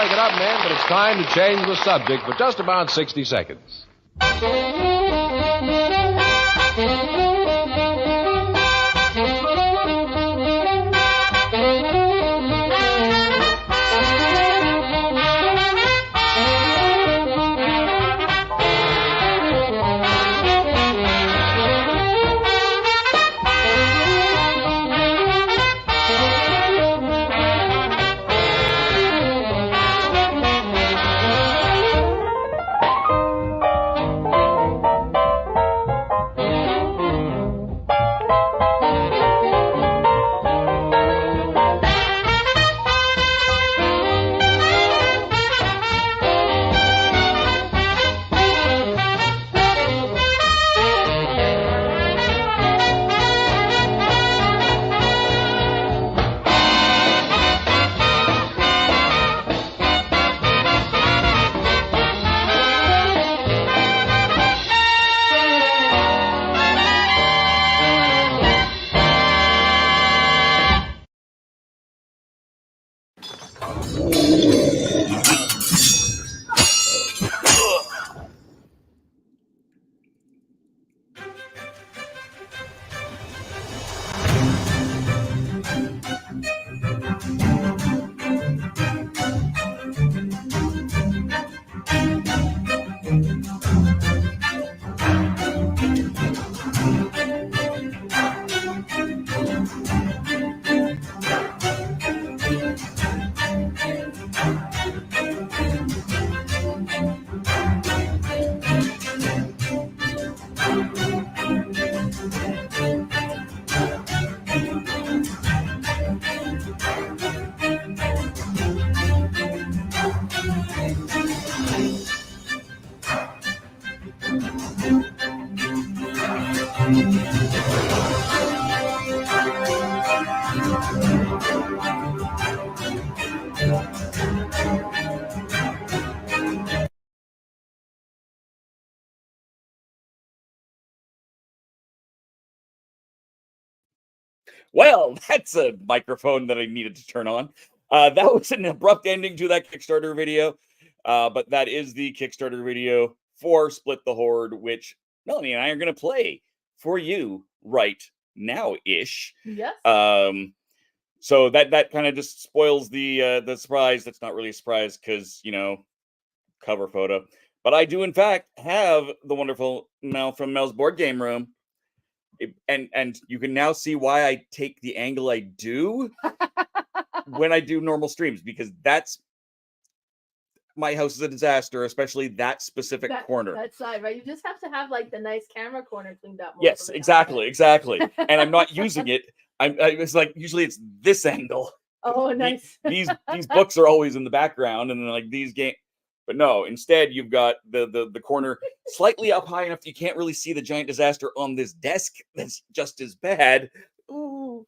break it up, men, but it's time to change the subject for just about 60 seconds. Well, that's a microphone that I needed to turn on. That was an abrupt ending to that Kickstarter video, but that is the Kickstarter video for Split the Horde, which Melanie and I are going to play for you right now-ish. Yes. So that kind of just spoils the surprise. That's not really a surprise because, you know, cover photo. But I do, in fact, have the wonderful Mel from Mel's Board Game Room. And you can now see why I take the angle I do when I do normal streams, because that's my house is a disaster, especially that specific corner. That side, right? You just have to have like the nice camera corner cleaned up. Yes, exactly. And I'm not using it. It's like usually it's this angle. Oh, nice. These books are always in the background, and then like these games. But no, instead you've got the corner slightly up high enough you can't really see the giant disaster on this desk that's just as bad. Ooh.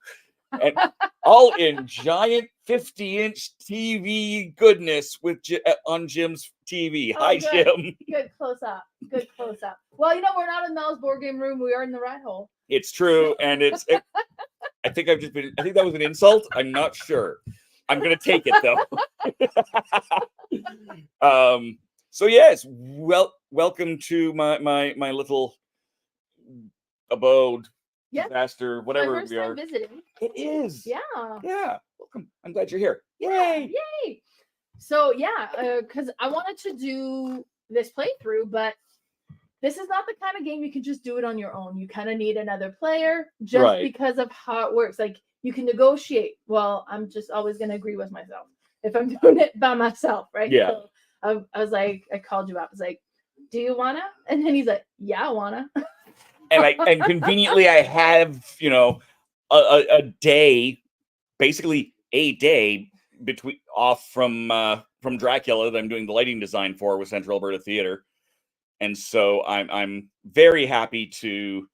And all in giant 50-inch TV goodness with on Jim's TV. Hi, good. Jim. Good close up. Good close up. Well, you know, we're not in Mel's Board Game Room. We are in the rat hole. It's true, and I think that was an insult. I'm not sure. I'm gonna take it though. So yes, welcome to my little abode, disaster, whatever my first we are. time visiting. It is. Yeah. Welcome. I'm glad you're here. Yay! So because I wanted to do this playthrough, but this is not the kind of game you can just do it on your own. You kind of need another player just because of how it works. Like, you can negotiate. Well, I'm just always going to agree with myself if I'm doing it by myself, right? Yeah. So I was like, I called you up. I was like, do you want to? And then he's like, yeah, I want to. And conveniently, I have, you know, a day, basically a day off from Dracula that I'm doing the lighting design for with Central Alberta Theatre. And so I'm very happy to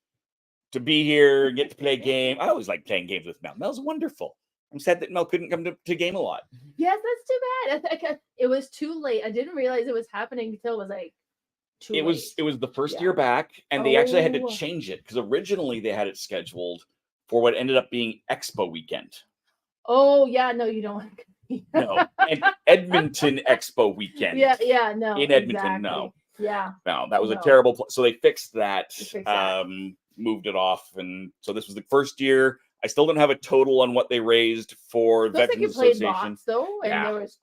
be here, get to play a game. I always like playing games with Mel. Mel's wonderful. I'm sad that Mel couldn't come to game a lot. Yes, that's too bad. It was too late. I didn't realize it was happening until it was like too late. It was the first year back, and they actually had to change it because originally they had it scheduled for what ended up being Expo weekend. Oh yeah, no, you don't. No. And Edmonton Expo weekend. Yeah, no. In Edmonton, exactly. no. Yeah. No, that was a No. terrible. So they fixed that. They fixed that. Moved it off, and so this was the first year. I still don't have a total on what they raised for Looks like you Veterans played Association. lots though, and Yeah. there was.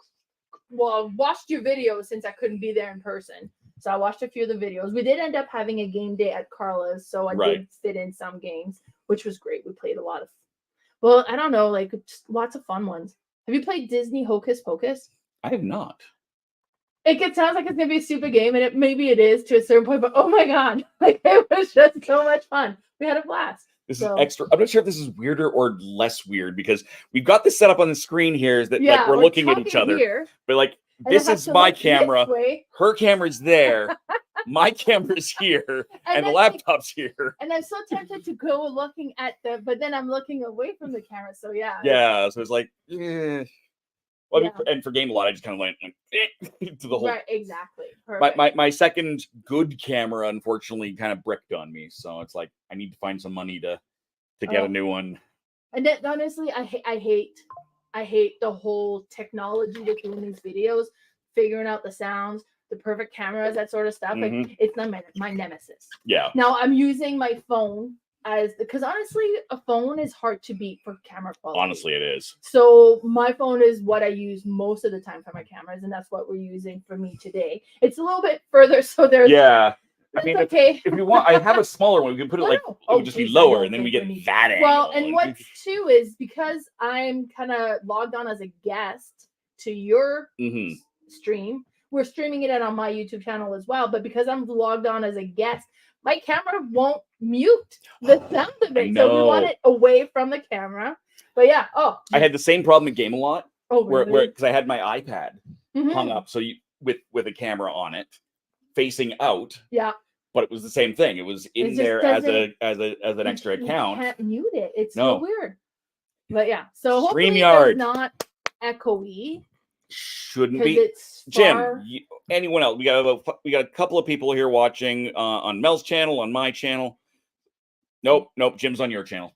Well, I watched your videos since I couldn't be there in person, so I watched a few of the videos. We did end up having a game day at Carla's, so I did fit in some games, which was great. We played a lot of. Well, I don't know, like just lots of fun ones. Have you played Disney Hocus Pocus? I have not. It sounds like it's gonna be a stupid game, and maybe it is to a certain point. But oh my god, like it was just so much fun. We had a blast. This is extra. I'm not sure if this is weirder or less weird because we've got this set up on the screen here. Is that like we're looking at each other, here, but like this is my camera. Way. Her camera's there. My camera's here, and the laptop's here. And I'm so tempted to go looking at but then I'm looking away from the camera. So yeah. Yeah. So it's like, Well, I mean, and for Game a Lot, I just kind of went to the whole. Right. Exactly. Perfect. My second good camera, unfortunately, kind of bricked on me. So it's like I need to find some money to get a new one. And then, honestly, I hate the whole technology with doing these videos, figuring out the sounds, the perfect cameras, that sort of stuff. Like it's not my nemesis. Yeah. Now I'm using my phone because honestly, a phone is hard to beat for camera quality. Honestly, it is. So my phone is what I use most of the time for my cameras, and that's what we're using for me today. It's a little bit further, so there's I mean, okay. if you want, I have a smaller one. We can put it it would just be lower, and then we get that angle. Well, and what's too is because I'm kind of logged on as a guest to your stream. We're streaming it on my YouTube channel as well, but because I'm logged on as a guest, my camera won't mute the sound of it. So we want it away from the camera. But yeah, I had the same problem in Game a Lot. Oh, really? Where because I had my iPad hung up, so with a camera on it, facing out. Yeah. But it was the same thing. It was in there as an extra account. You can't mute it. It's so weird. But yeah, so hopefully StreamYard. It's not echoey. Shouldn't be. Jim, anyone else? We got a couple of people here watching on Mel's channel, on my channel. Nope. Jim's on your channel.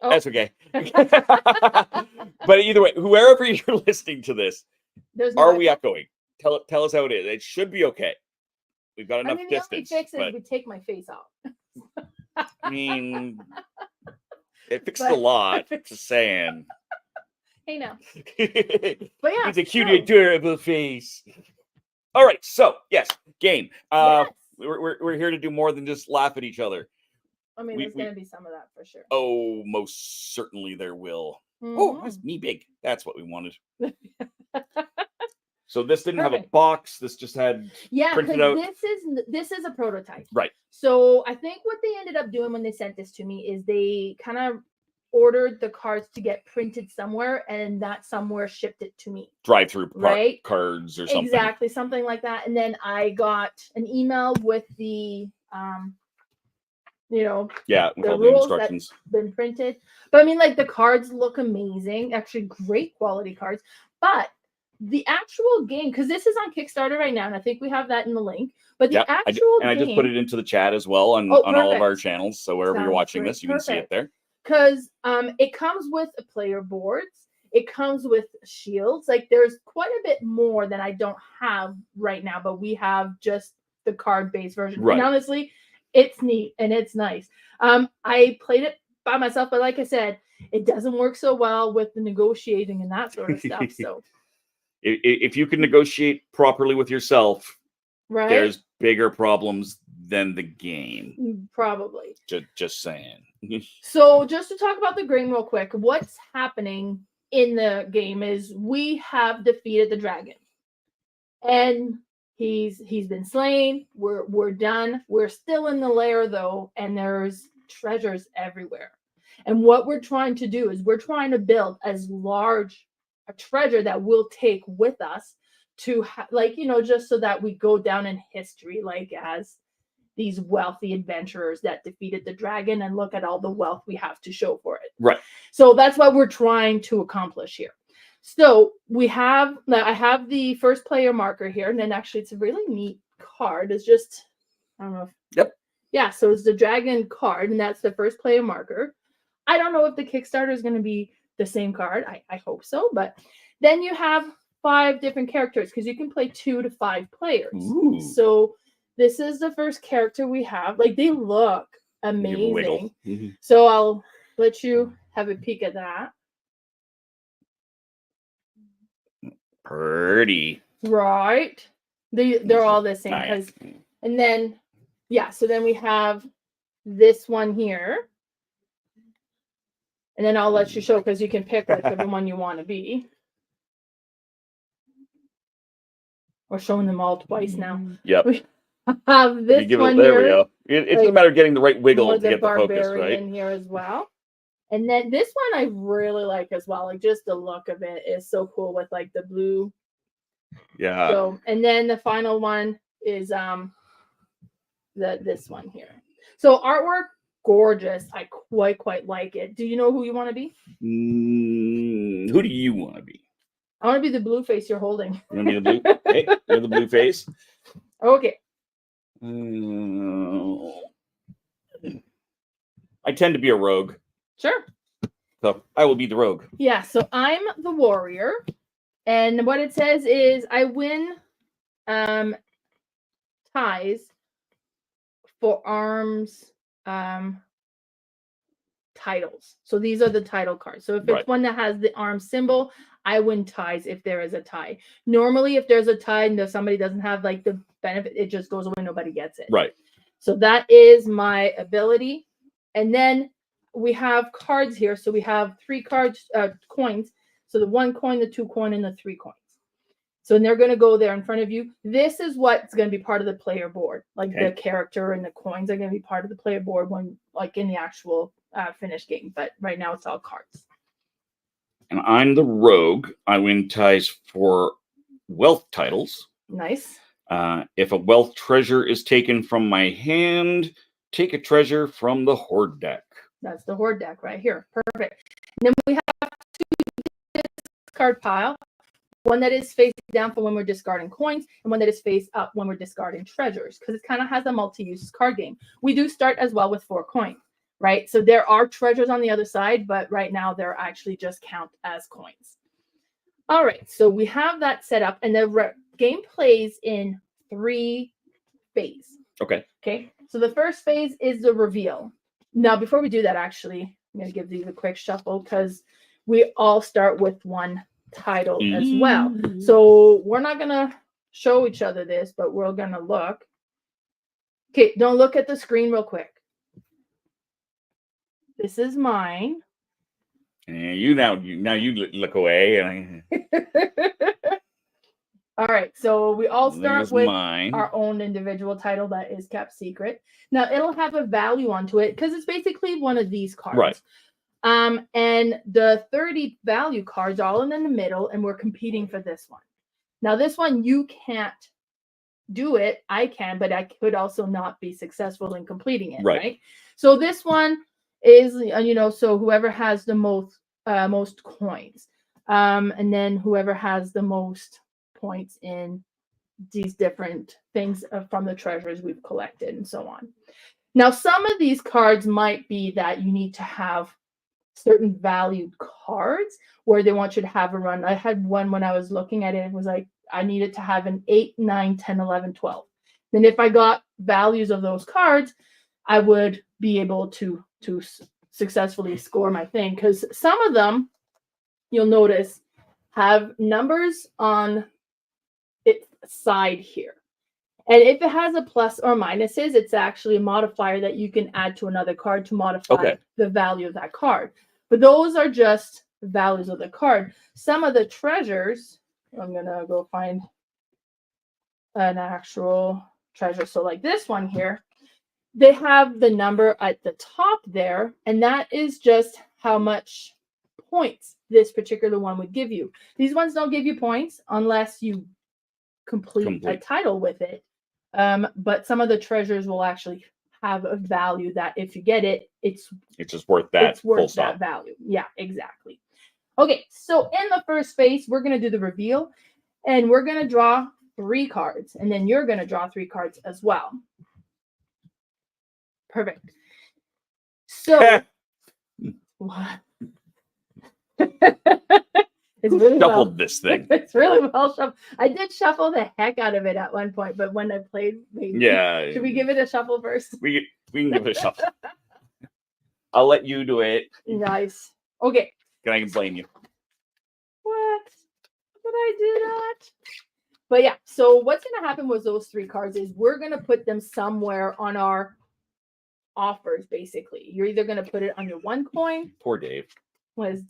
Oh. That's okay. But either way, whoever you're listening to this, are we echoing? Tell us how it is. It should be okay. We've got enough distance. The only fix is we take my face off. I mean, it fixed a lot. Just saying. Hey now. But yeah, it's a cute, adorable face. All right, so yes, game. Yes. We're here to do more than just laugh at each other. I mean, there's going to be some of that for sure. Oh, most certainly there will. Oh, that's me big. That's what we wanted. So this didn't have a box. This just had printed out. This is a prototype. Right. So I think what they ended up doing when they sent this to me is they kind of ordered the cards to get printed somewhere, and that somewhere shipped it to me. Drive-through cards or something. Exactly, something like that. And then I got an email with the the rules that's been printed. But I mean, like the cards look amazing, actually great quality cards. But the actual game, because this is on Kickstarter right now, and I think we have that in the link. But the actual game, I just put it into the chat as well on all of our channels. So wherever you're watching this, you can see it there. Because it comes with player boards, it comes with shields. Like there's quite a bit more that I don't have right now, but we have just the card-based version. Right. And honestly, it's neat and it's nice. I played it by myself, but like I said, it doesn't work so well with the negotiating and that sort of stuff. So if you can negotiate properly with yourself, there's bigger problems than the game. Probably. Just saying. So just to talk about the game real quick, what's happening in the game is we have defeated the dragon. And he's been slain. We're done. We're still in the lair though, and there's treasures everywhere. And what we're trying to do is we're trying to build as large a treasure that we'll take with us to just so that we go down in history like as these wealthy adventurers that defeated the dragon, and look at all the wealth we have to show for it. Right. So that's what we're trying to accomplish here. So I have the first player marker here, and then actually it's a really neat card. It's just, I don't know if, yep. Yeah, so it's the dragon card, and that's the first player marker. I don't know if the Kickstarter is going to be the same card. I hope so, but Then you have 5 different characters because you can play 2 to 5 players. Ooh. So this is the first character we have. Like, they look Give 'em a amazing. wiggle. Mhm. So I'll let you have a peek at that. Pretty. Right. They're all the same. Nice. And then, yeah, so then we have this one here. And then I'll let you show because you can pick like the one you want to be. We're showing them all twice now. Yep. We have this one there here. we go. It's like, a matter of getting the right wiggle more to get the focus, barbarian right? here as well. And then this one I really like as well. Like, just the look of it is so cool with like the blue. Yeah. So, and then the final one is this one here. So artwork, gorgeous. I quite like it. Do you know who you want to be? Who do you want to be? I want to be the blue face you're holding. You want to be the blue? Hey, you're the blue face. Okay. I tend to be a rogue. Sure. So I will be the rogue. Yeah, so I'm the warrior. And what it says is I win ties for arms titles. So these are the title cards. So if it's one that has the arm symbol, I win ties if there is a tie. Normally, if there's a tie and if somebody doesn't have like the benefit, it just goes away, nobody gets it. Right. So that is my ability. And then we have cards here. So we have 3 cards, coins. So the 1 coin, the 2 coin, and the 3 coins. So they're going to go there in front of you. This is what's going to be part of the player board. Like the character and the coins are going to be part of the player board when, like, in the actual finished game. But right now it's all cards. And I'm the rogue. I win ties for wealth titles. Nice. If a wealth treasure is taken from my hand, take a treasure from the Hoard deck. That's the Hoard deck right here. Perfect. And then we have 2 discard pile. One that is face down for when we're discarding coins, and one that is face up when we're discarding treasures, because it kind of has a multi-use card game. We do start as well with 4 coins, right? So there are treasures on the other side, but right now they're actually just count as coins. All right, so we have that set up, and the game plays in 3 phases. Okay. Okay, so the first phase is the reveal. Now, before we do that, actually, I'm going to give these a quick shuffle because we all start with 1 title as well. So we're not going to show each other this, but we're going to look. Okay, don't look at the screen real quick. This is mine. And you look away. And All right, so we all start with mine. Our own individual title that is kept secret. Now it'll have a value onto it because it's basically one of these cards. Right. And the 30 value cards are all in the middle, and we're competing for this one. Now this one you can't do it. I can, but I could also not be successful in completing it. Right. So this one is, so whoever has the most coins, and then whoever has the most points in these different things from the treasures we've collected and so on. Now, some of these cards might be that you need to have certain valued cards where they want you to have a run. I had one when I was looking at it, it was like I needed to have an 8, 9, 10, 11, 12. Then if I got values of those cards, I would be able to successfully score my thing, because some of them, you'll notice, have numbers on its side here. And if it has a plus or minuses, it's actually a modifier that you can add to another card to modify the value of that card. But those are just values of the card. Some of the treasures, I'm going to go find an actual treasure. So like this one here, they have the number at the top there, and that is just how much points this particular one would give you. These ones don't give you points unless you complete a title with it. But some of the treasures will actually have a value that if you get it, it's just worth that. It's worth that value. Yeah, exactly. Okay, so in the first phase, we're going to do the reveal, and we're going to draw 3 cards, and then you're going to draw 3 cards as well. Perfect. So what? It's really shuffled this thing. It's really well shuffled. I did shuffle the heck out of it at one point, but when I played, maybe. Yeah. Should we give it a shuffle first? We can give it a shuffle. I'll let you do it. Nice. Okay. Can I blame you? What? Did I do that? But yeah, so what's going to happen with those 3 cards is we're going to put them somewhere on our offers, basically. You're either going to put it on your 1 coin. Poor Dave. Was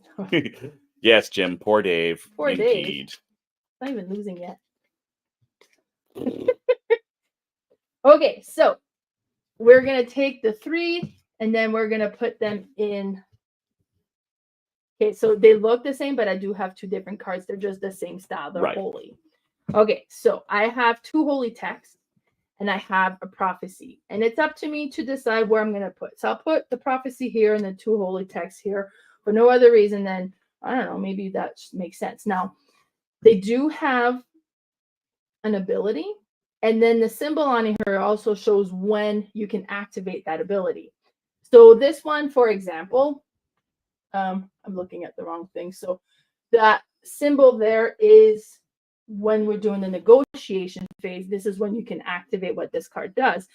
Yes, Jim. Poor Dave. Poor Indeed. Dave. Not even losing yet. Okay, so we're going to take the 3 and then we're going to put them in. Okay, so they look the same, but I do have 2 different cards. They're just the same style. They're Right. holy. Okay, so I have 2 holy texts and I have a prophecy. And it's up to me to decide where I'm going to put. So I'll put the prophecy here and the 2 holy texts here for no other reason than, I don't know, maybe that makes sense. Now, they do have an ability. And then the symbol on here also shows when you can activate that ability. So this one, for example, I'm looking at the wrong thing. So that symbol there is when we're doing the negotiation phase. This is when you can activate what this card does.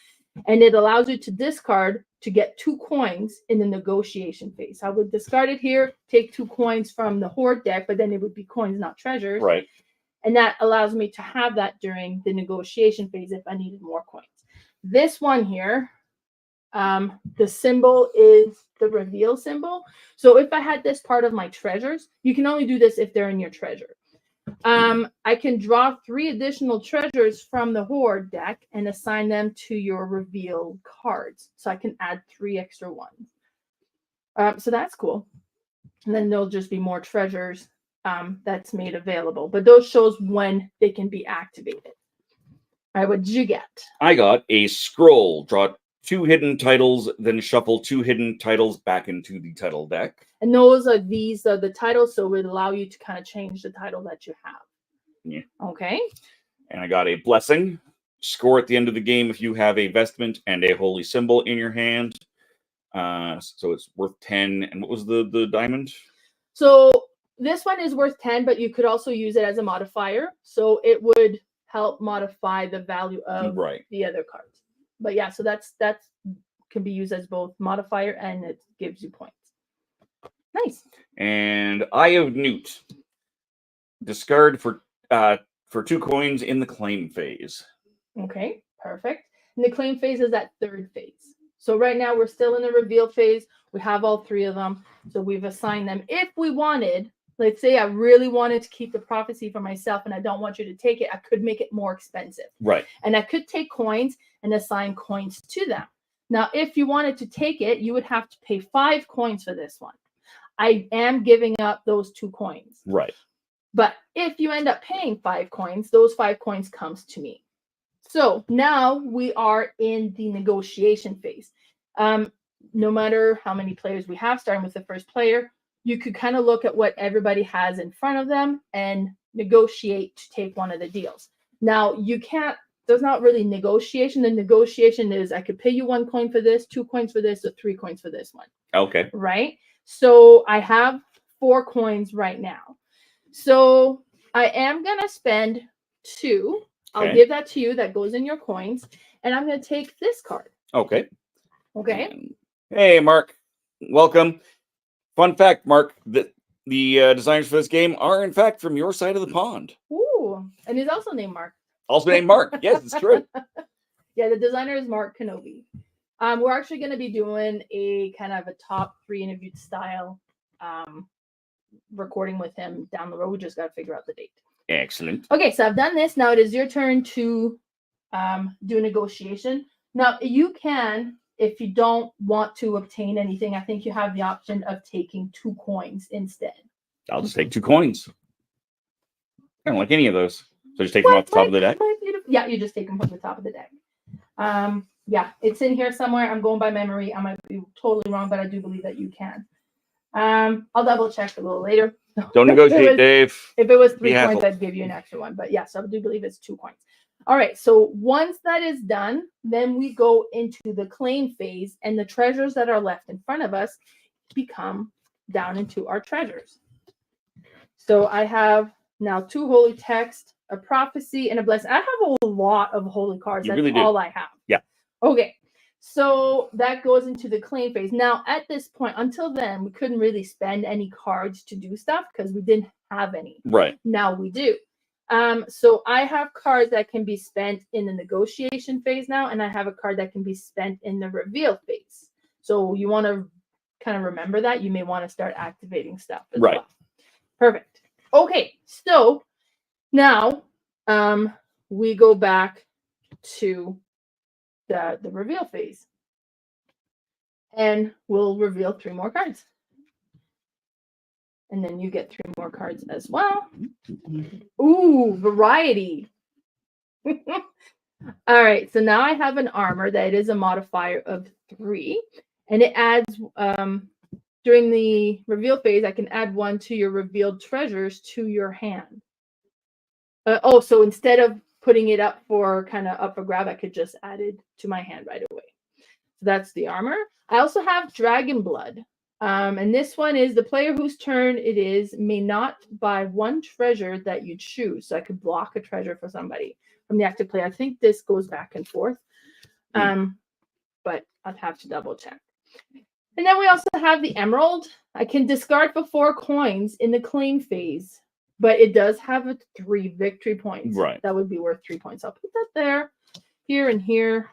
And it allows you to discard to get 2 coins in the negotiation phase. I would discard it here, take 2 coins from the Hoard deck, but then it would be coins, not treasures. Right. And that allows me to have that during the negotiation phase if I needed more coins. This one here, the symbol is the reveal symbol. So if I had this part of my treasures, you can only do this if they're in your treasure. I can draw 3 additional treasures from the Hoard deck and assign them to your reveal cards. So I can add 3 extra ones. So that's cool. And then there'll just be more treasures that's made available. But those shows when they can be activated. All right, what did you get? I got a scroll. Draw 2 hidden titles, then shuffle 2 hidden titles back into the title deck. And these are the titles, so it would allow you to kind of change the title that you have. Yeah. Okay. And I got a blessing. Score at the end of the game if you have a vestment and a holy symbol in your hand. So it's worth 10. And what was the diamond? So this one is worth 10, but you could also use it as a modifier. So it would help modify the value of the other cards. But yeah, so that's can be used as both modifier and it gives you points. Nice. And Eye of Newt. Discard for 2 coins in the claim phase. Okay, perfect. And the claim phase is that 3rd phase. So right now we're still in the reveal phase. We have all 3 of them. So we've assigned them. If we wanted, let's say I really wanted to keep the prophecy for myself and I don't want you to take it, I could make it more expensive. Right. And I could take coins and assign coins to them. Now, if you wanted to take it, you would have to pay 5 coins for this one. I am giving up those 2 coins. Right. But if you end up paying 5 coins, those 5 coins comes to me. So now we are in the negotiation phase. No matter how many players we have, starting with the first player, you could kind of look at what everybody has in front of them and negotiate to take one of the deals. Now, there's not really negotiation. The negotiation is I could pay you 1 coin for this, 2 coins for this, or 3 coins for this one. Okay. Right? So I have 4 coins right now. So I am going to spend 2. Okay. I'll give that to you. That goes in your coins. And I'm going to take this card. Okay. Okay. Hey, Mark. Welcome. Fun fact, Mark, the designers for this game are, in fact, from your side of the pond. Ooh. And he's also named Mark. Also named Mark. Yes, it's true. Yeah, the designer is Mark Kenobi. We're actually going to be doing a kind of a top 3 interviewed style recording with him down the road. We just got to figure out the date. Excellent. Okay, so I've done this. Now it is your turn to do a negotiation. Now you can, if you don't want to obtain anything, I think you have the option of taking 2 coins instead. I'll just take 2 coins. I don't like any of those. So just take them off the top of the deck? Yeah, you just take them from the top of the deck. Yeah, it's in here somewhere. I'm going by memory. I might be totally wrong, but I do believe that you can. I'll double check a little later. Don't negotiate, Dave. If it was 3 coins, I'd give you an extra one. But yes, I do believe it's 2 coins. All right. So once that is done, then we go into the claim phase, and the treasures that are left in front of us become down into our treasures. So I have now 2 holy text, a prophecy, and a blessing. I have a lot of holy cards. You That's really do. all I have. Yeah. Okay. So that goes into the claim phase. Now, at this point, until then, we couldn't really spend any cards to do stuff because we didn't have any. Right. Now we do. So I have cards that can be spent in the negotiation phase now, and I have a card that can be spent in the reveal phase. So you want to kind of remember that. You may want to start activating stuff as well. Perfect. Okay, so now we go back to the reveal phase. And we'll reveal 3 more cards. And then you get 3 more cards as well. Ooh, variety. All right, so now I have an armor that is a modifier of 3. And it adds, during the reveal phase, I can add 1 to your revealed treasures to your hand. So instead of putting it up for grab, I could just add it to my hand right away. So that's the armor. I also have Dragon Blood. And this one is the player whose turn it is may not buy 1 treasure that you choose. So I could block a treasure for somebody from the active player. I think this goes back and forth. But I'd have to double check. And then we also have the Emerald. I can discard for 4 coins in the claim phase, but it does have 3 victory points. Right. That would be worth 3 points. I'll put that there, here, and here.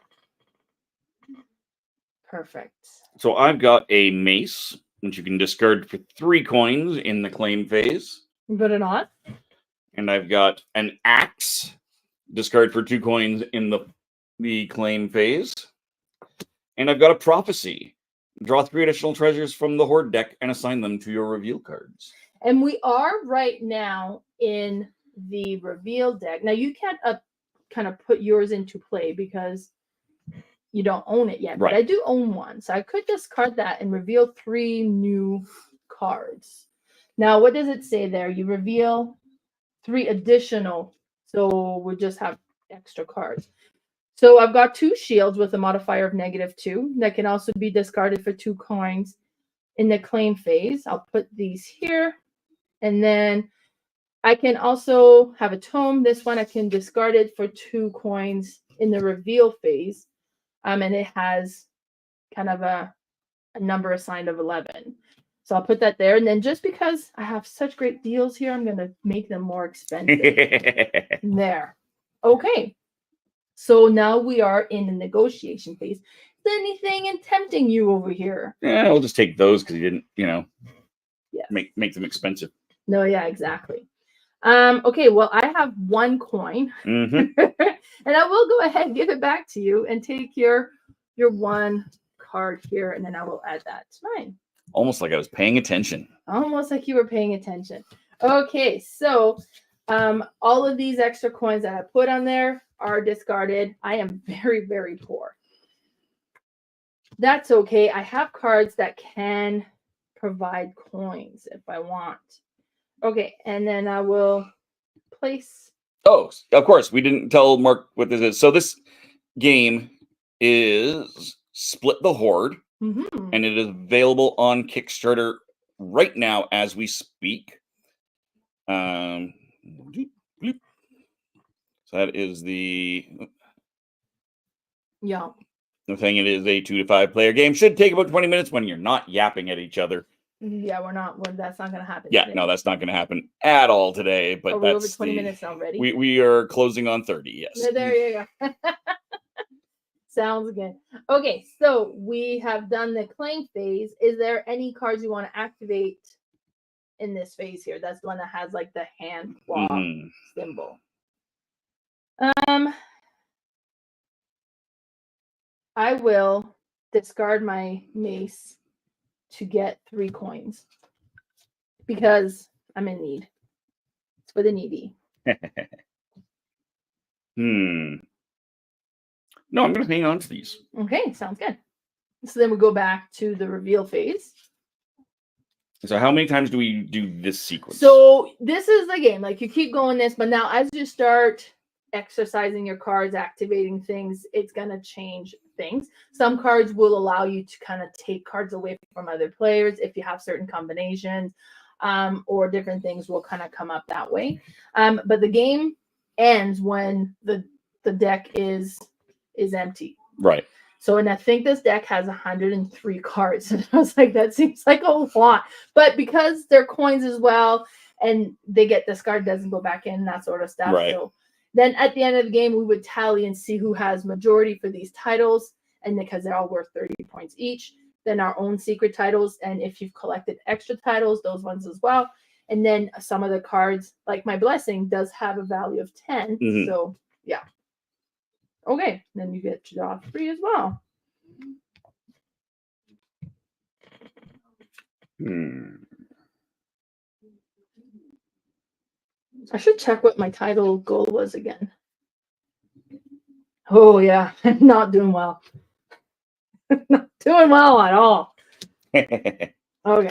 Perfect. So I've got a mace, which you can discard for 3 coins in the claim phase. Put it on. And I've got an axe, discard for 2 coins in the claim phase. And I've got a prophecy. Draw 3 additional treasures from the Hoard deck and assign them to your reveal cards. And we are right now in the reveal deck. Now you can't kind of put yours into play because you don't own it yet. Right. But I do own one. So I could discard that and reveal 3 new cards. Now, what does it say there? You reveal 3 additional. So we'll just have extra cards. So I've got 2 shields with a modifier of -2 that can also be discarded for 2 coins in the claim phase. I'll put these here. And then I can also have a tome. This one I can discard it for 2 coins in the reveal phase. And it has kind of a number assigned of 11. So I'll put that there. And then just because I have such great deals here, I'm going to make them more expensive. There. Okay. So now we are in the negotiation phase. Is there anything tempting you over here? Yeah, we'll just take those because you didn't, make them expensive. No, yeah, exactly. Okay, well, I have 1 coin. Mm-hmm. And I will go ahead and give it back to you and take your 1 card here, and then I will add that to mine. Almost like I was paying attention. Almost like you were paying attention. Okay, so all of these extra coins that I put on there are discarded. I am very, very poor. That's okay. I have cards that can provide coins if I want. Okay, and then I will place. Oh, of course. We didn't tell Mark what this is. So this game is Split the Horde, and it is available on Kickstarter right now as we speak. So that is the thing. It is a 2 to 5 player game. Should take about 20 minutes when you're not yapping at each other. Yeah, we're not. Well, that's not going to happen. Yeah, today. no, that's not going to happen at all today. But are we over 20 minutes already? We are closing on 30. Yes. There you go. Sounds good. Okay, so we have done the claim phase. Is there any cards you want to activate in this phase here? That's the one that has like the hand claw symbol. I will discard my mace to get 3 coins because I'm in need. It's for the needy. No, I'm going to hang on to these. Okay, sounds good. So then we go back to the reveal phase. So how many times do we do this sequence? So this is the game. Like you keep going this, but now as you start exercising your cards, activating things, it's going to change things. Some cards will allow you to kind of take cards away from other players if you have certain combinations. or different things will kind of come up that way. But the game ends when the deck is empty. Right. So, and I think this deck has 103 cards. And I was like, that seems like a lot. But because they're coins as well, and they get discarded, doesn't go back in, that sort of stuff. Right. So then at the end of the game, we would tally and see who has majority for these titles. And because they're all worth 30 points each, then our own secret titles. And if you've collected extra titles, those ones as well. And then some of the cards, like my blessing, does have a value of 10. Mhm. So, yeah. Okay, then you get to draw 3 as well. I should check what my title goal was again. Oh, yeah, not doing well. Not doing well at all. Okay. All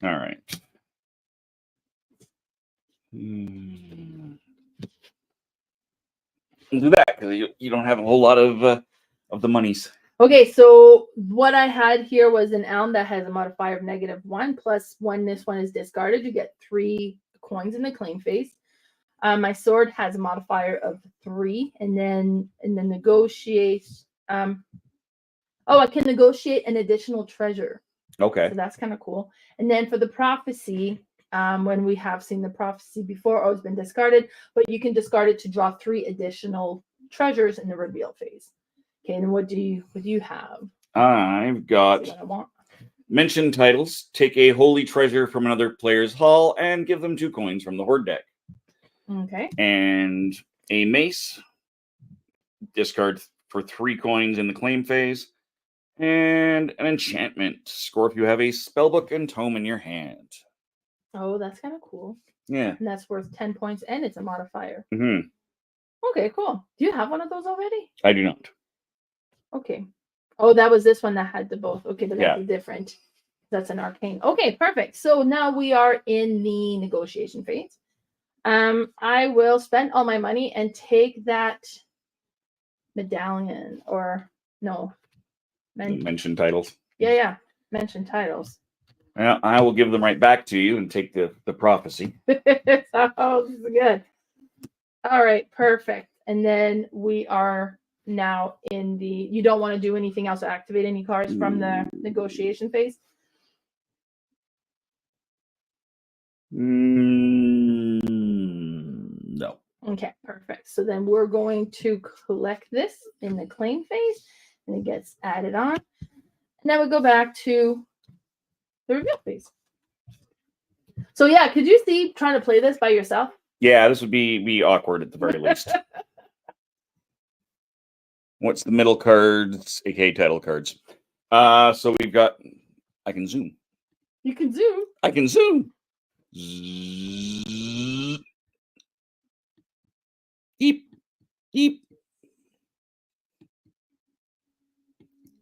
right. Do that because you don't have a whole lot of the monies. Okay, so what I had here was an elm that has a modifier of -1, plus when this one is discarded, you get 3 coins in the claim phase. My sword has a modifier of 3, and then negotiate. I can negotiate an additional treasure. Okay. So that's kind of cool. And then for the prophecy, when we have seen the prophecy before, always been discarded, but you can discard it to draw 3 additional treasures in the reveal phase. Okay, and what do you have? I've got What I want. mention titles. Take a holy treasure from another player's haul and give them 2 coins from the Hoard deck. Okay. And a mace. Discard for 3 coins in the claim phase. And an enchantment. Score if you have a spellbook and tome in your hand. Oh, that's kind of cool. Yeah. And that's worth 10 points, and it's a modifier. Mm-hmm. Okay, cool. Do you have one of those already? I do not. Okay. Oh, that was this one that had the both. Okay, but Yeah. that's different. That's an arcane. Okay, perfect. So now we are in the negotiation phase. I will spend all my money and take that medallion, or no. Mention titles. Yeah. Mention titles. Well, I will give them right back to you and take the prophecy. Oh, this is good. All right, perfect. And then we are now in the, you don't want to do anything else to activate any cards from the negotiation phase? No. Okay, perfect. So then we're going to collect this in the claim phase, and it gets added on. And then we go back to the reveal phase. So yeah, could you see trying to play this by yourself? Yeah, this would be awkward at the very least. What's the middle cards, aka title cards? So we've got, I can zoom. You can zoom. I can zoom. Zzz. Eep. Eep.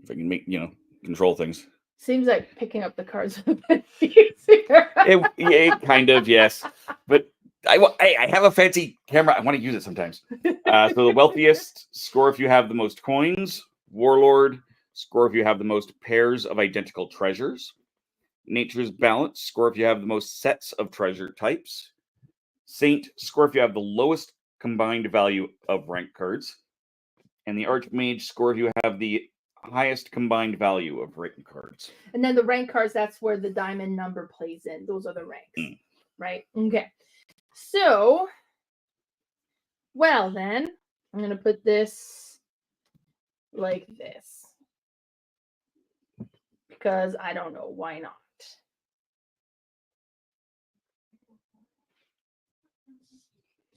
If I can make, control things. Seems like picking up the cards a bit easier. It kind of, yes. But I have a fancy camera. I want to use it sometimes. So the wealthiest, score if you have the most coins. Warlord, score if you have the most pairs of identical treasures. Nature's Balance, score if you have the most sets of treasure types. Saint, score if you have the lowest combined value of rank cards. And the Archmage, score if you have the highest combined value of rank cards. And then the rank cards, that's where the diamond number plays in. Those are the ranks, right? Okay. So, well then, I'm going to put this like this. Because I don't know, why not?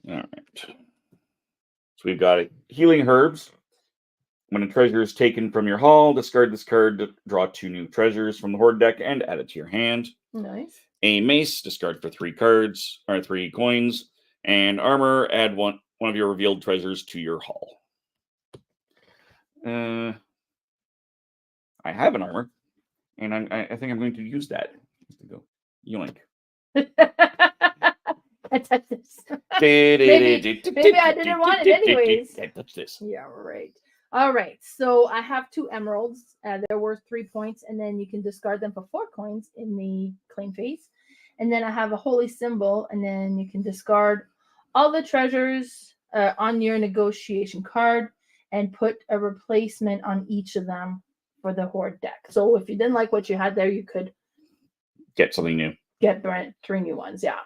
All right. So we've got Healing Herbs. When a treasure is taken from your haul, discard this card to draw 2 new treasures from the Hoard deck and add it to your hand. Nice. A mace, discard for 3 cards, or 3 coins. And armor, add one of your revealed treasures to your haul. I have an armor, and I think I'm going to use that. Go yoink. I touched this. maybe I didn't want it anyways. I touched this. Yeah, right. All right. So I have 2 emeralds. They're worth 3 points, and then you can discard them for 4 coins in the claim phase. And then I have a holy symbol, and then you can discard all the treasures on your negotiation card and put a replacement on each of them for the Hoard deck. So if you didn't like what you had there, you could get something new. Get 3 new ones, yeah.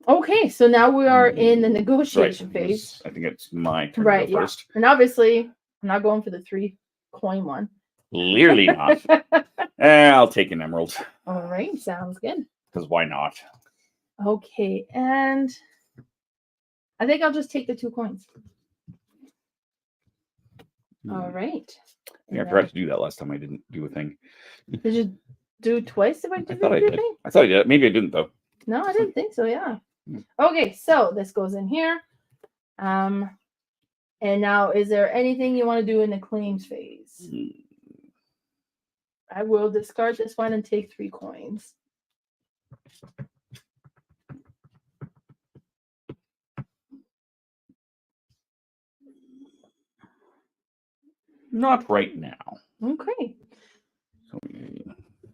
Okay, so now we are in the negotiation phase. I think it's my turn Right, to go first. And obviously, I'm not going for the 3 coin one. Clearly not. I'll take an emerald. All right, sounds good. Because why not? Okay, and I think I'll just take the 2 coins. All right. I forgot to do that last time. I didn't do a thing. Did you do it twice? If I did, I did. I thought I did. Maybe I didn't though. No, I didn't think so. Yeah. Okay, so this goes in here. And now, is there anything you want to do in the claims phase? I will discard this one and take 3 coins. Not right now. Okay. So we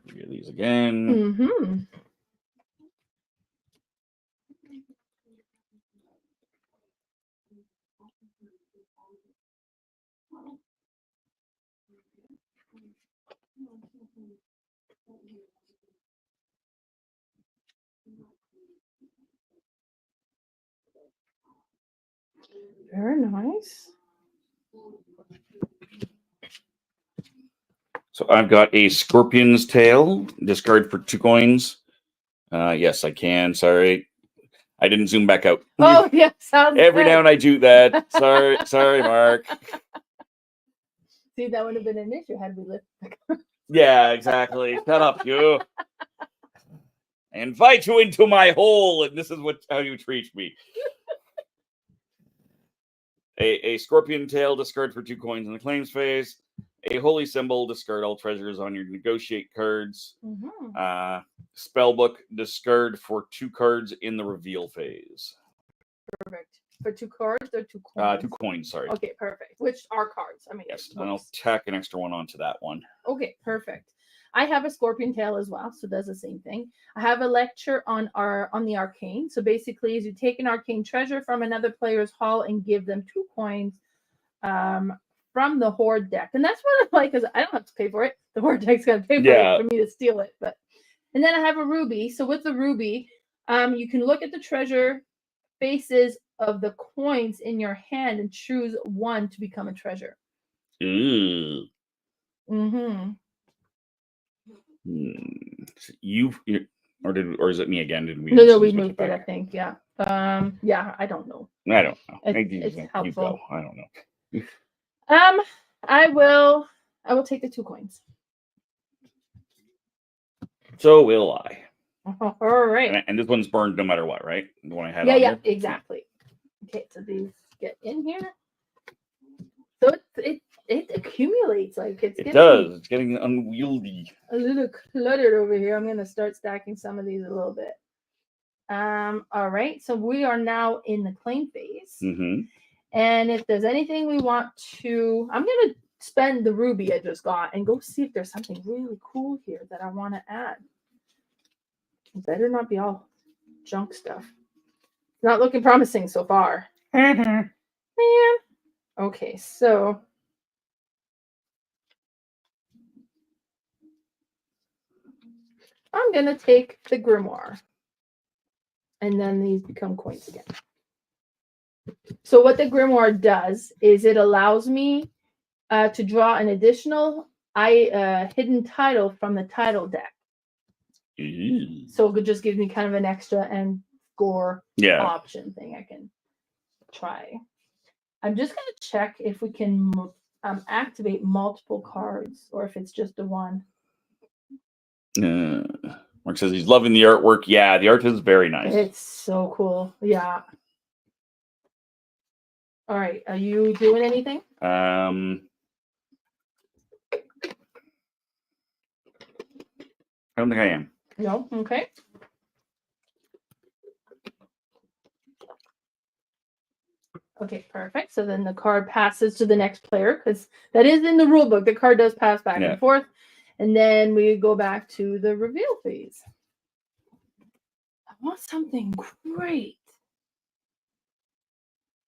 do these again. Mm-hmm. Very nice. So I've got a scorpion's tail. Discard for 2 coins. Yes, I can. Sorry. I didn't zoom back out. Oh, yeah. Sounds Every good. now and I do that. Sorry, Mark. See, that would have been an issue had we lived. Yeah, exactly. Shut up, you. I invite you into my hole, and this is how you treat me. A scorpion tail, discard for 2 coins in the claims phase. A holy symbol, discard all treasures on your negotiate cards. Mm-hmm. Spellbook, discard for 2 cards in the reveal phase. Perfect. For 2 cards or 2 coins? 2 coins, sorry. Okay, perfect. Which are cards? I mean, yes, and I'll tack an extra one onto that one. Okay, perfect. I have a scorpion tail as well, so it does the same thing. I have a lecture on the arcane. So basically, is you take an arcane treasure from another player's haul and give them 2 coins from the Hoard deck. And that's what I like, because I don't have to pay for it. The Hoard deck's got to pay for me to steal it. And then I have a ruby. So with the ruby, you can look at the treasure faces of the coins in your hand and choose one to become a treasure. Ooh. Mm-hmm. Or is it me again? Did we? No, we moved it. I think. Yeah. Yeah. I don't know. I don't know. It's helpful. I don't know. I will take the 2 coins. So will I. All right. And this one's burned no matter what, right? The one I had. Yeah, here? exactly. Okay, so these get in here. So it accumulates, like it's getting unwieldy. A little cluttered over here. I'm gonna start stacking some of these a little bit. All right, so we are now in the claim phase. Mm-hmm. And if there's anything we want to, I'm gonna spend the ruby I just got and go see if there's something really cool here that I want to add. It better not be all junk stuff. Not looking promising so far. Man. Okay, so I'm going to take the grimoire. And then these become coins again. So what the grimoire does is it allows me to draw an additional hidden title from the title deck. Ooh. So it just gives me kind of an extra and score option thing I can try. I'm just going to check if we can activate multiple cards or if it's just the one. Mark says he's loving the artwork. Yeah, the art is very nice. It's so cool. Yeah. All right. Are you doing anything? I don't think I am. No? Okay. Okay, perfect. So then the card passes to the next player because that is in the rule book. The card does pass back and forth. And then we go back to the reveal phase. want something great.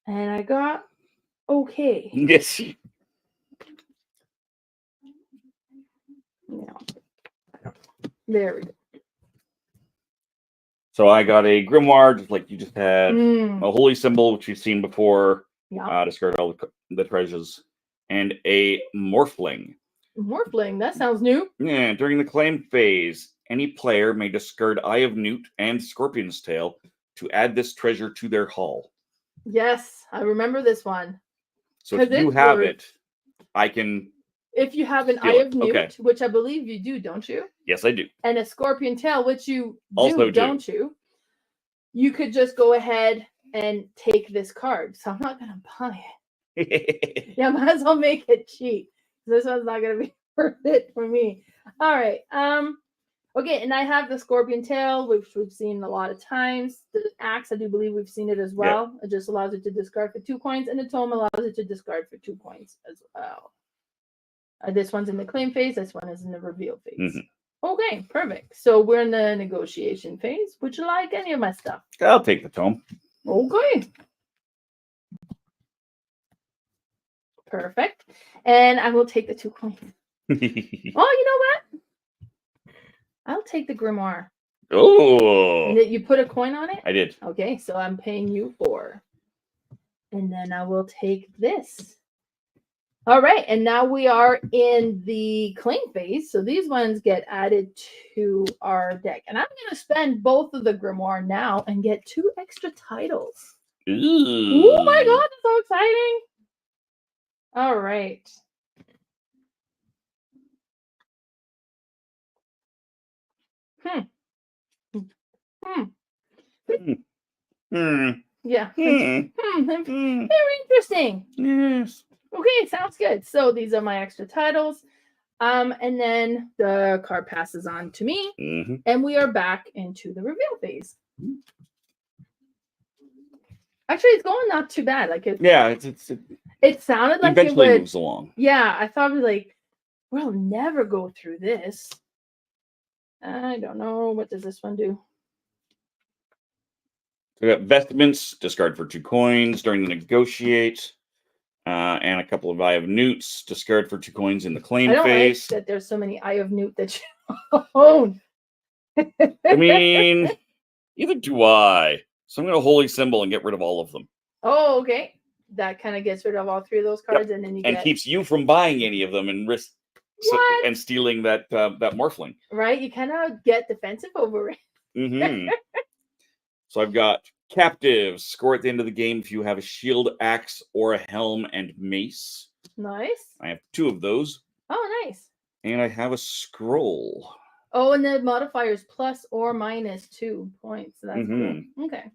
And I got okay. Yes. Yeah. There we go. So I got a grimoire, just like you just had, Mm. a holy symbol, which you've seen before. Yeah. Discard all the treasures, and a morphling. Morphling, that sounds new. Yeah, during the claim phase, any player may discard Eye of Newt and Scorpion's Tail to add this treasure to their haul. Yes, I remember this one. So if 'Cause you it's have worth- it, I can. If you have an steal Eye it. of Newt, Okay. which I believe you do, don't you? Yes, I do. And a Scorpion Tail, which you Also do. don't you? You could just go ahead and take this card. So I'm not gonna buy it. Yeah, might as well make it cheap. This one's not gonna be worth it for me. All right. Okay, and I have the Scorpion Tail, which we've seen a lot of times. The axe, I do believe we've seen it as well. It just allows it to discard for 2 coins, and the tome allows it to discard for 2 coins as well. This one's in the claim phase. This one is in the reveal phase. Mm-hmm. Okay, perfect. So we're in the negotiation phase. Would you like any of my stuff? I'll take the tome. Okay. Perfect. And I will take the 2 coins. Oh, you know what? I'll take the grimoire. Oh. And you put a coin on it? I did. Okay, so I'm paying you 4. And then I will take this. All right, and now we are in the claim phase. So these ones get added to our deck. And I'm going to spend both of the grimoire now and get 2 extra titles. Ooh. Oh my god, that's so exciting. All right. Yeah. Very interesting. Yes. Okay, sounds good. So these are my extra titles. And then the card passes on to me. Mm-hmm. And we are back into the reveal phase. Actually, it's going not too bad. Like it sounded like eventually it would, moves along. Yeah, I thought it was like, we'll never go through this. I don't know. What does this one do? We got vestments, discard for 2 coins during the negotiate, and a couple of Eye of Newts, discard for 2 coins in the claim I don't phase. like that there's so many Eye of Newt that you own. I mean, either do I. So I'm going to holy symbol and get rid of all of them. Oh, okay. That kind of gets rid of all 3 of those cards, and then you get keeps you from buying any of them and and stealing that morphling. Right, you kind of get defensive over it. Mm-hmm. So I've got captives. Score at the end of the game if you have a shield, axe, or a helm and mace. Nice. I have 2 of those. Oh, nice. And I have a scroll. Oh, and the modifier is plus or minus 2 points. So that's cool. Okay.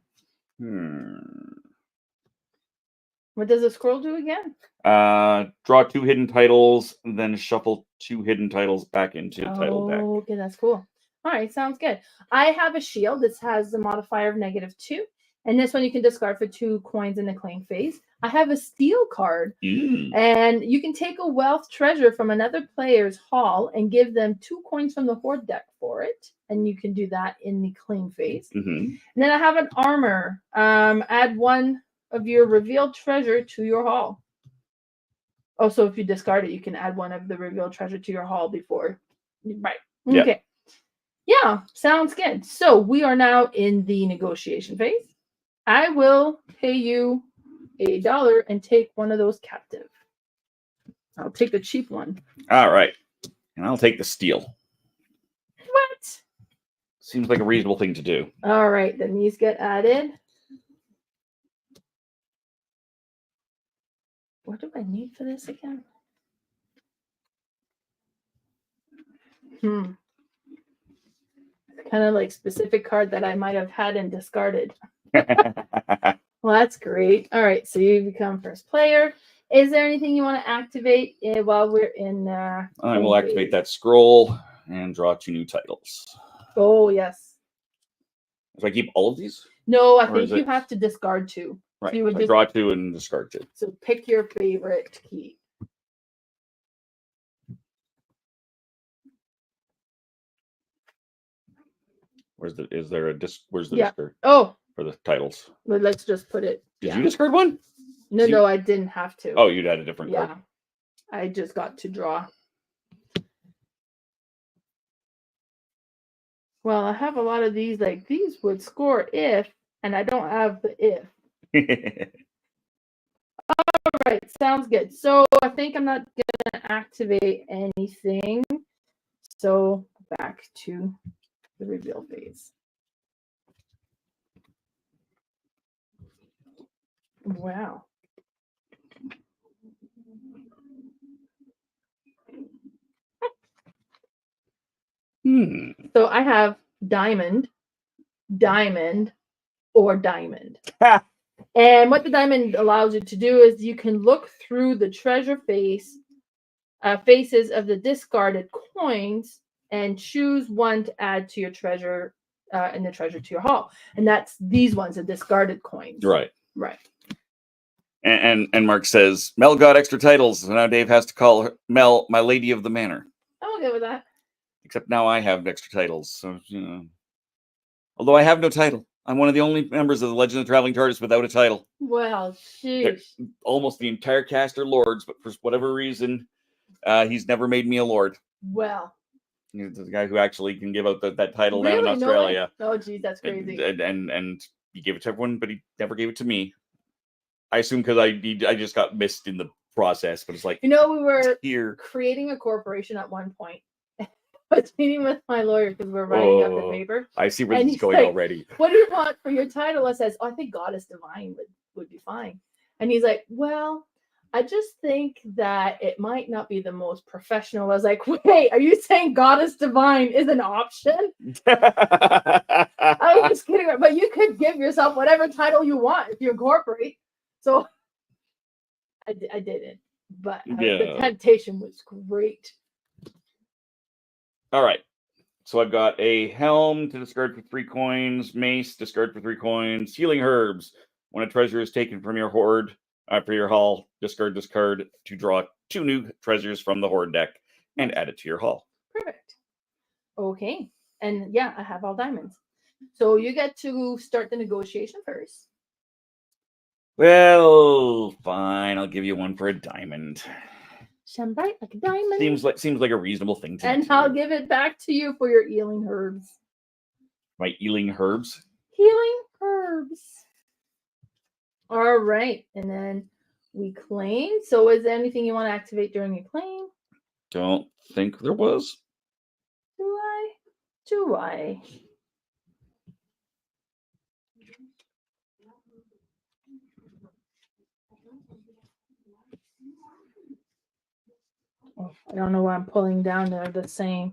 What does the scroll do again? Draw 2 hidden titles, then shuffle 2 hidden titles back into the title deck. Okay, that's cool. All right, sounds good. I have a shield. This has the modifier of -2. And this one you can discard for 2 coins in the claim phase. I have a steal card. And you can take a wealth treasure from another player's haul and give them 2 coins from the Hoard deck for it. And you can do that in the claim phase. And then I have an armor. Add 1 of your revealed treasure to your haul. Oh, so if you discard it, you can add 1 of the revealed treasure to your haul before. Right. Okay. Yeah, sounds good. So we are now in the negotiation phase. I will pay you $1 and take 1 of those captive. I'll take the cheap one. All right. And I'll take the steal. What? Seems like a reasonable thing to do. All right, then these get added. What do I need for this again? Kind of like specific card that I might have had and discarded. Well, that's great. All right, so you become first player. Is there anything you want to activate while we're in? I will activate that scroll and draw 2 new titles. Oh, yes. Do I keep all of these? No, I think you have to discard 2. Right. So you would draw 2 and discard 2. So pick your favorite key. Is there a disc? Where's the Yeah. discard Oh, for the titles? but let's just put it. Did you discard one? No, you- no, I didn't have to. Oh, you had a different yeah. card. I just got to draw. Well, I have a lot of these, like these would score if, and I don't have the if. All right, sounds good. So I think I'm not gonna activate anything. So back to the reveal phase. Wow. So I have diamond, diamond, or diamond. And what the diamond allows you to do is you can look through the treasure faces of the discarded coins and choose one to add to your treasure and the treasure to your haul. And that's these ones, the discarded coins. Right. Right. And Mark says, Mel got extra titles, so now Dave has to call her, Mel my lady of the manor. I'm okay with that. Except now I have extra titles, so, you know. Although I have no title. I'm one of the only members of the Legend of the Traveling TARDIS without a title. Well, sheesh. Almost the entire cast are lords, but for whatever reason, he's never made me a lord. Well. He's the guy who actually can give out that title now in Really? Australia. No way? Oh, geez, that's crazy. And he gave it to everyone, but he never gave it to me. I assume because I just got missed in the process, but it's like, You know, we were here. creating a corporation at one point. I was meeting with my lawyer because we're writing up the paper. I see where And this is he's going like, already. What do you want for your title? I says, oh, I think Goddess Divine would be fine. And he's like, well, I just think that it might not be the most professional. I was like, wait, are you saying Goddess Divine is an option? I was just kidding. But you could give yourself whatever title you want if you incorporate. So I didn't. But the temptation was great. All right. So I've got a helm to discard for 3 coins, mace, discard for 3 coins, healing herbs. When a treasure is taken from your hoard, for your haul, discard this card to draw 2 new treasures from the hoard deck and add it to your haul. Perfect. Okay. And yeah, I have all diamonds. So you get to start the negotiation first. Well, fine. I'll give you one for a diamond. Shine bright like a diamond. Seems like a reasonable thing to do. And I'll give it back to you for your healing herbs. My healing herbs? Healing herbs. All right. And then we claim. So is there anything you want to activate during your claim? Don't think there was. Do I? Oh, I don't know why I'm pulling down. They're the same.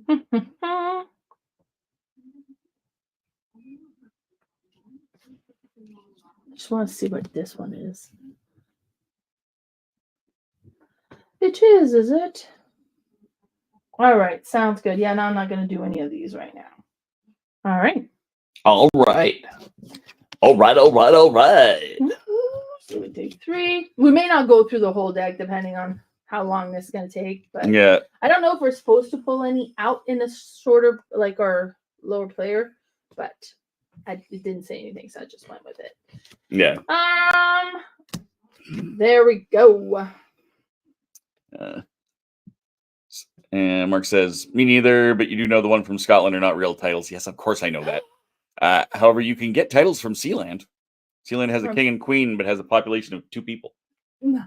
I just want to see what this one is. It is it? All right, sounds good. Yeah, no, I'm not going to do any of these right now. All right. All right. All right. So we take 3. We may not go through the whole deck depending on how long this is going to take. But yeah, I don't know if we're supposed to pull any out in a shorter, like our lower player, but it didn't say anything, so I just went with it. Yeah. There we go. And Mark says, me neither, but you do know the one from Scotland are not real titles. Yes, of course I know that. However, you can get titles from Sealand. Sealand has a king and queen, but has a population of 2 people. No.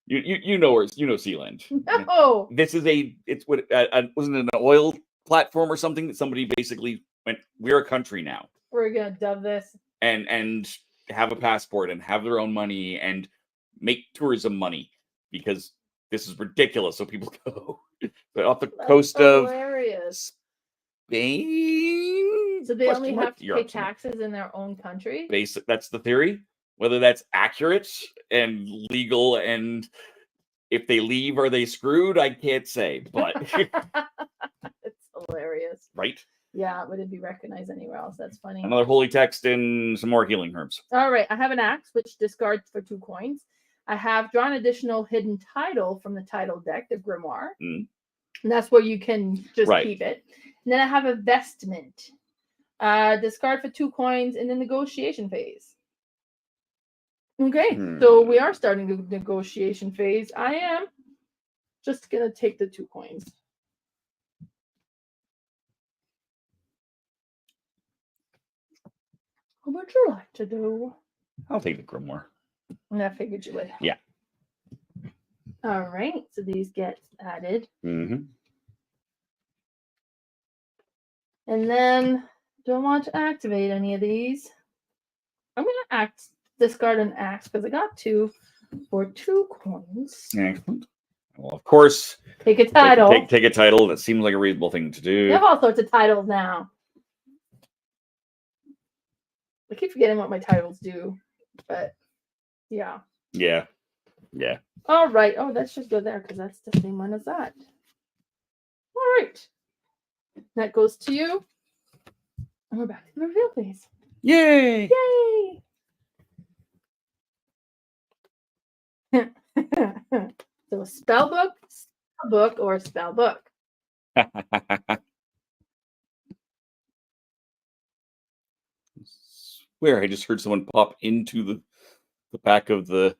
You know Sealand. No. This is wasn't it an oil platform or something that somebody basically went, we're a country now. We're gonna dub this. And have a passport and have their own money and make tourism money because this is ridiculous. So people go. But off the coast hilarious. of Spain. So they only have to pay taxes in their own country? That's the theory. Whether that's accurate and legal, and if they leave, are they screwed? I can't say, but it's hilarious. Right? Yeah, would it be recognized anywhere else? That's funny. Another holy text and some more healing herbs. All right, I have an axe, which discards for 2 coins. I have drawn additional hidden title from the title deck, the Grimoire. And that's where you can just Right. keep it. And then I have investment. Discard for 2 coins in the negotiation phase. Okay, so we are starting the negotiation phase. I am just gonna take the 2 coins. What would you like to do? I'll take the grimoire. And I figured you would. Yeah. All right, so these get added. Mm-hmm. And then, do I want to activate any of these? I'm going to discard an axe because I got 2 for 2 coins. Excellent. Well, of course, Take a title. Take a title. That seems like a reasonable thing to do. You have all sorts of titles now. I keep forgetting what my titles do, but yeah. Yeah. Yeah. All right. Oh, that should go there because that's the same one as that. All right. That goes to you. And we're back to the reveal phase. Yay! Yay! So a spell book, or a spell book. Swear, I just heard someone pop into the back of the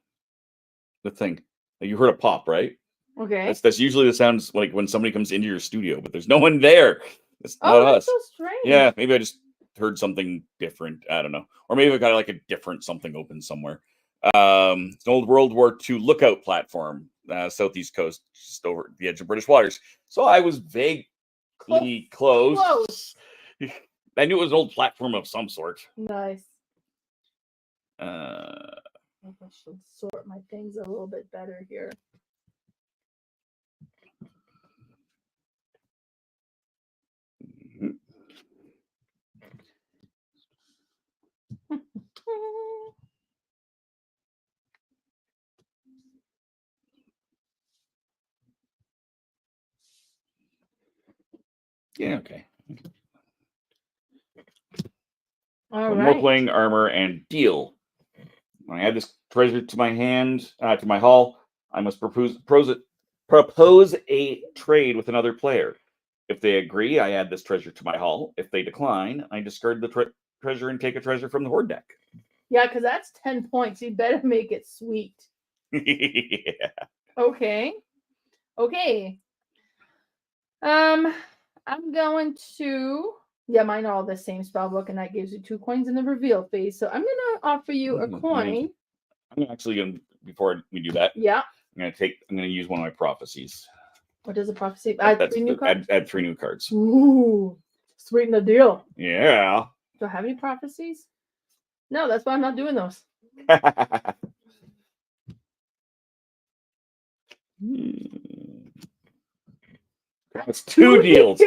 thing. You heard a pop, right? Okay. That's usually the sounds like when somebody comes into your studio, but there's no one there. It's not us. That's so strange. Yeah, maybe I just heard something different. I don't know. Or maybe I got like a different something open somewhere. It's an old World War II lookout platform, southeast coast, just over the edge of British waters. So I was vaguely close. I knew it was an old platform of some sort. Nice. Uh, I should sort my things a little bit better here. yeah, okay. All More right. playing armor and deal. When I add this treasure to my hand, to my haul, I must propose a trade with another player. If they agree, I add this treasure to my haul. If they decline, I discard the treasure and take a treasure from the Hoard deck. Yeah, because that's 10 points. You better make it sweet. Yeah. Okay. I'm going to... Yeah, mine are all the same spell book, and that gives you 2 coins in the reveal phase. So I'm going to offer you a coin. I'm actually going to, before we do that, yeah, I'm going to use one of my prophecies. What does a prophecy? Add 3 new cards? Add 3 new cards. Ooh, sweeten the deal. Yeah. Do I have any prophecies? No, that's why I'm not doing those. That's 2 deals.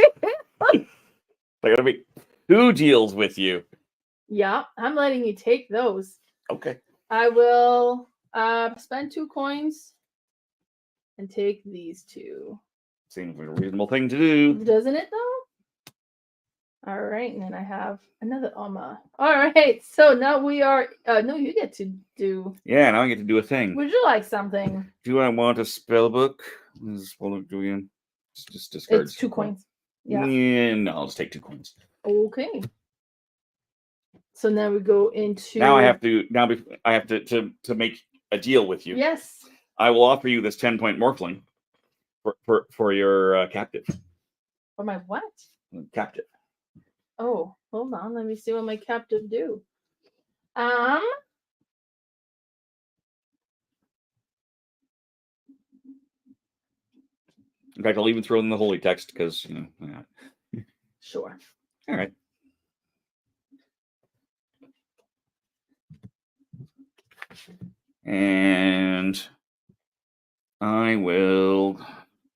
I gotta make 2 deals with you. Yeah, I'm letting you take those. Okay. I will spend 2 coins and take these 2. Seems like a reasonable thing to do. Doesn't it though? All right, and then I have another Oma. All right, so now we are. No, you get to do. Yeah, now I get to do a thing. Would you like something? Do I want a spell book? Just discard. It's 2 coins. Yeah. No, I'll just take 2 coins. Okay. So now we go into. Now I have to make a deal with you. Yes. I will offer you this 10-point morphling for your captive. For my what? Captive. Oh, hold on. Let me see what my captive do. In fact, I'll even throw in the holy text because, Sure. All right. And I will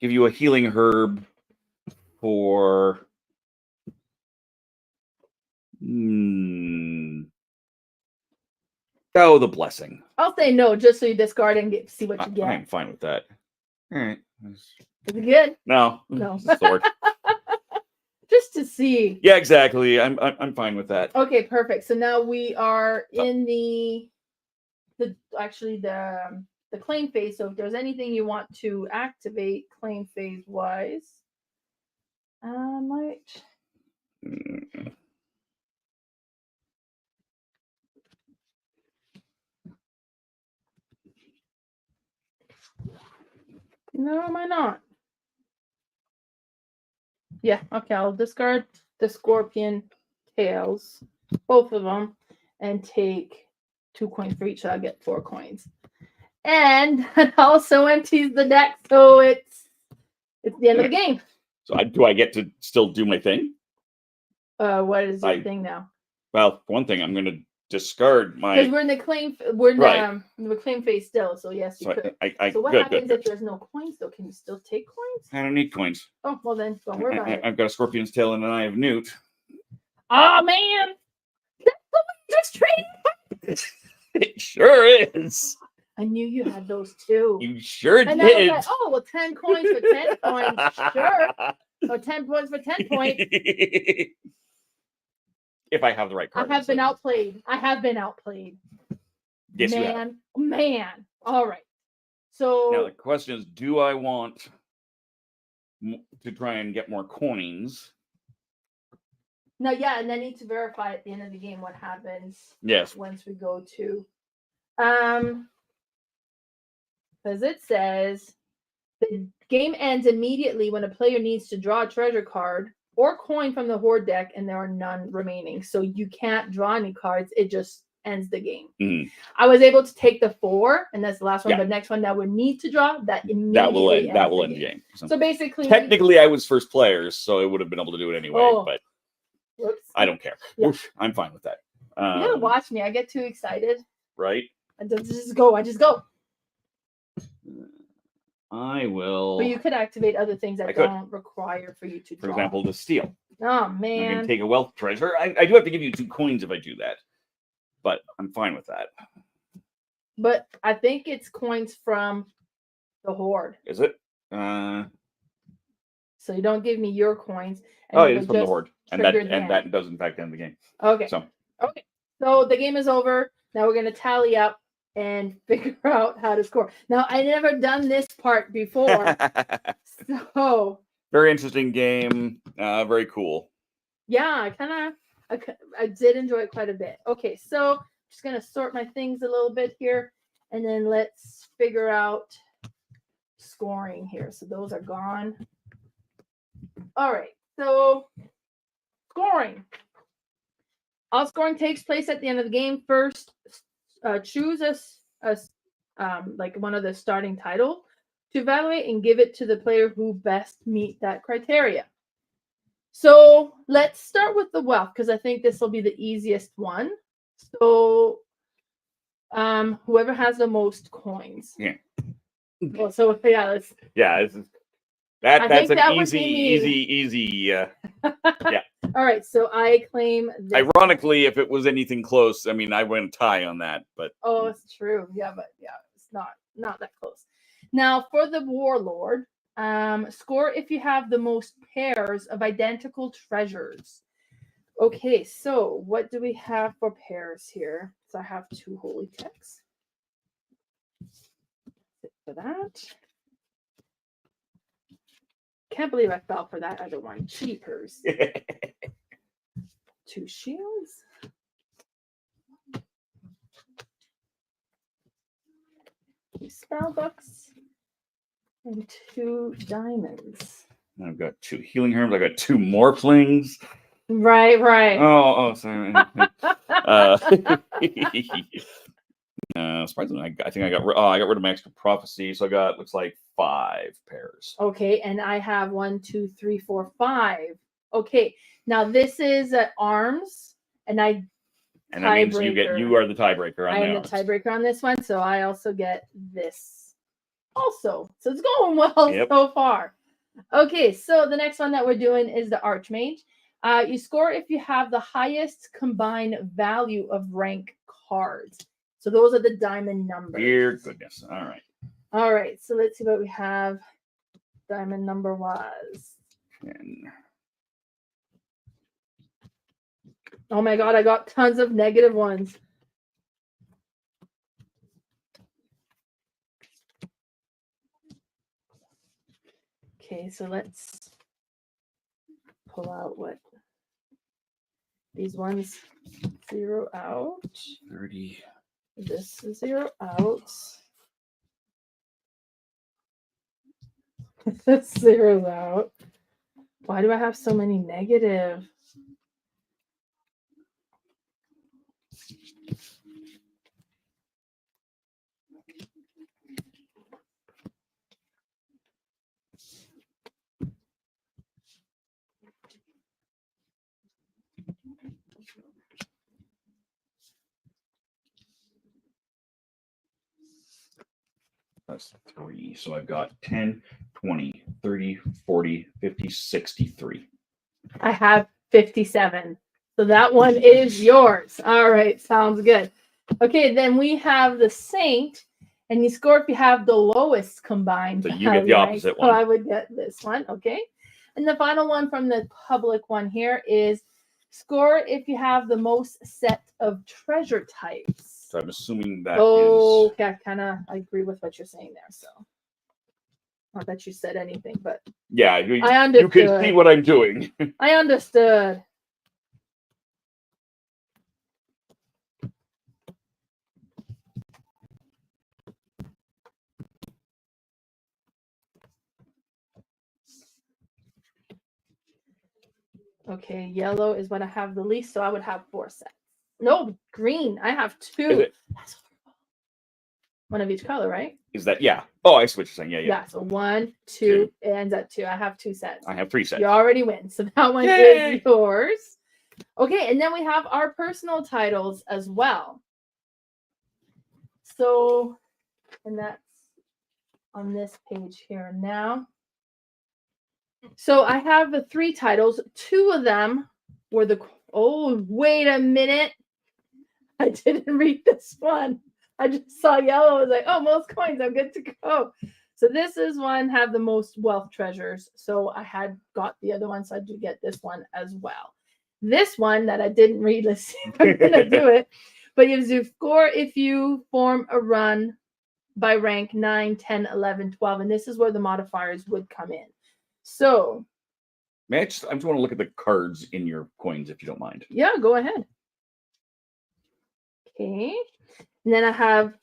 give you a healing herb for... Oh, the blessing. I'll say no, just so you discard and see what you get. I'm fine with that. All right. Is it good? No. No. Sword. Just to see. Yeah, exactly. I'm fine with that. Okay, perfect. So now we are in the claim phase. So if there's anything you want to activate claim phase wise. I might. No, am I not? Yeah, okay, I'll discard the scorpion tails, both of them, and take 2 coins for each, so I get 4 coins. And it also empties the deck, so it's the end of the game. So do I get to still do my thing? What is your thing now? Well, one thing, I'm going to discard my. Because we're in the claim. We're in the claim phase still. So yes, you could. So what happens if there's no coins? Though, can you still take coins? I don't need coins. Oh well, then don't worry about it. I've got a scorpion's tail and an eye of newt. Oh man, that's what we just traded. It sure is. I knew you had those too. You sure and did. I was like, oh well, 10 coins for 10 coins, sure. Or 10 points for 10 points. If I have the right card. I have been outplayed. Yes, man. All right. So now the question is, do I want to try and get more coins? No, yeah, and I need to verify at the end of the game what happens. Yes. Once we go to, because it says the game ends immediately when a player needs to draw a treasure card or coin from the Hoard deck, and there are none remaining. So you can't draw any cards. It just ends the game. Mm. I was able to take the 4, and that's the last one. But next one that would need to draw that immediately that will end the game. So basically, technically, I was first player, so I would have been able to do it anyway. But whoops. I don't care. Yeah. I'm fine with that. You gotta watch me. I get too excited. Right. I just go. I will. But you could activate other things that don't require for you to draw. For example, the steal. Oh man! I'm gonna take a wealth treasure. I do have to give you 2 coins if I do that, but I'm fine with that. But I think it's coins from the Hoard. Is it? So you don't give me your coins. Oh, it is from the Hoard, and that does in fact end the game. Okay. So the game is over. Now we're gonna tally up and figure out how to score. Now, I never done this part before. So very interesting game. Very cool. Yeah, I did enjoy it quite a bit. Okay, so just gonna sort my things a little bit here, and then let's figure out scoring here. So those are gone. All right, so scoring. All scoring takes place at the end of the game. First, choose like one of the starting title to evaluate and give it to the player who best meet that criteria. So let's start with the wealth, because I think this will be the easiest one. So whoever has the most coins. Yeah. Well, so yeah, that's an easy. Yeah. All right, so I claim this. Ironically, if it was anything close, I mean, I went tie on that, but it's true. Yeah, but it's not that close. Now for the warlord, score if you have the most pairs of identical treasures. Okay, so what do we have for pairs here? So I have 2 holy texts. For that. Can't believe I fell for that other one. Cheapers. 2 shields. 2 spell books. And 2 diamonds. I've got 2 healing herbs. I got 2 morphlings. Right. Oh, sorry. Surprisingly, I think I got rid of my extra prophecy, so I got looks like 5 pairs. Okay, and I have 1, 2, 3, 4, 5. Okay, now this is arms, and that means you are the tiebreaker. I am the tiebreaker on this one, so I also get this. Also, so it's going well so far. Okay, so the next one that we're doing is the Archmage. You score if you have the highest combined value of rank cards. So those are the diamond numbers. Dear goodness. All right. So let's see what we have. Diamond number was 10. Oh my god, I got tons of negative ones. Okay, so let's pull out what these ones zero out. 30. This is zero out. This zeroes out. Why do I have so many negative? That's 3. So I've got 10, 20, 30, 40, 50, 63. I have 57. So that one is yours. All right, sounds good. Okay, then we have the Saint, and you score if you have the lowest combined. So you get the opposite one. So I would get this one, okay? And the final one from the public one here is score if you have the most set of treasure types. So I'm assuming that okay, I agree with what you're saying there. So not that you said anything, but yeah, I understood. You can see what I'm doing. I understood. Okay, yellow is what I have the least, so I would have 4 sets. No, green. I have 2. That's one of each color, right? Is that, yeah. Oh, I see what you're saying. Yeah. Yeah, so 1, 2, it ends at 2. I have 2 sets. I have 3 sets. You already win. So that one Yay! is yours. Okay, and then we have our personal titles as well. So, and that's on this page here now. So I have the 3 titles. 2 of them were the, oh, wait a minute. I didn't read this one. I just saw yellow. I was like, oh, most coins. I'm good to go. So this is one have the most wealth treasures. So I had got the other one. So I do get this one as well. This one that I didn't read. Let's see if I'm going to do it. But you score if you form a run by rank 9, 10, 11, 12. And this is where the modifiers would come in. So. I just want to look at the cards in your coins, if you don't mind. Yeah, go ahead. Okay. And then I have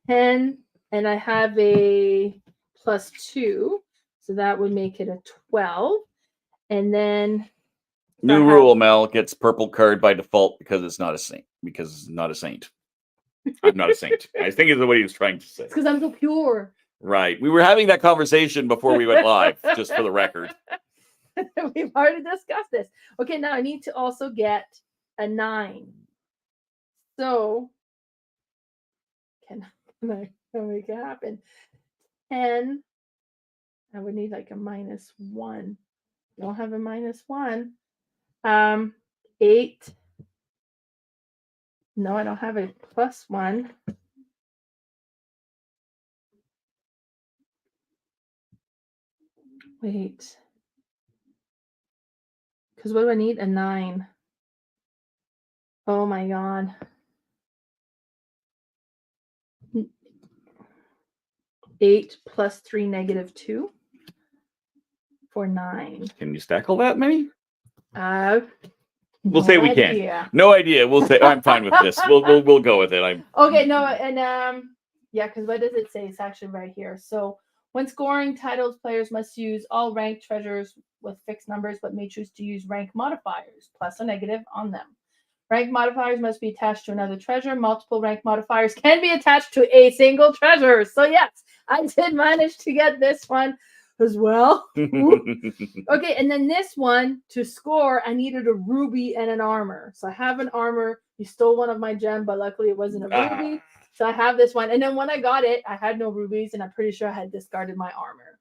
10, and I have a +2. So that would make it a 12. And then new rule, Mel gets purple card by default because it's not a saint. Because it's not a saint. I'm not a saint. I think is what he was trying to say. It's because I'm so pure. Right. We were having that conversation before we went live, just for the record. We've already discussed this. Okay, now I need to also get a 9. So can I make it happen? 10. I would need like a -1. Don't have a -1. 8. No, I don't have a +1. Wait. Because what do I need? A 9. Oh my God. 8 + 3 -2 for 9. Can you stack all that many? We'll say we can. No idea. We'll say I'm fine with this. We'll go with it. Okay. No, and yeah, because what does it say? It's actually right here. So when scoring titles, players must use all ranked treasures with fixed numbers, but may choose to use rank modifiers plus a negative on them. Rank modifiers must be attached to another treasure. Multiple rank modifiers can be attached to a single treasure. So yes, I did manage to get this one as well. Okay, and then this one, to score, I needed a ruby and an armor. So I have an armor. You stole one of my gem, but luckily it wasn't a ruby. So I have this one. And then when I got it, I had no rubies, and I'm pretty sure I had discarded my armor.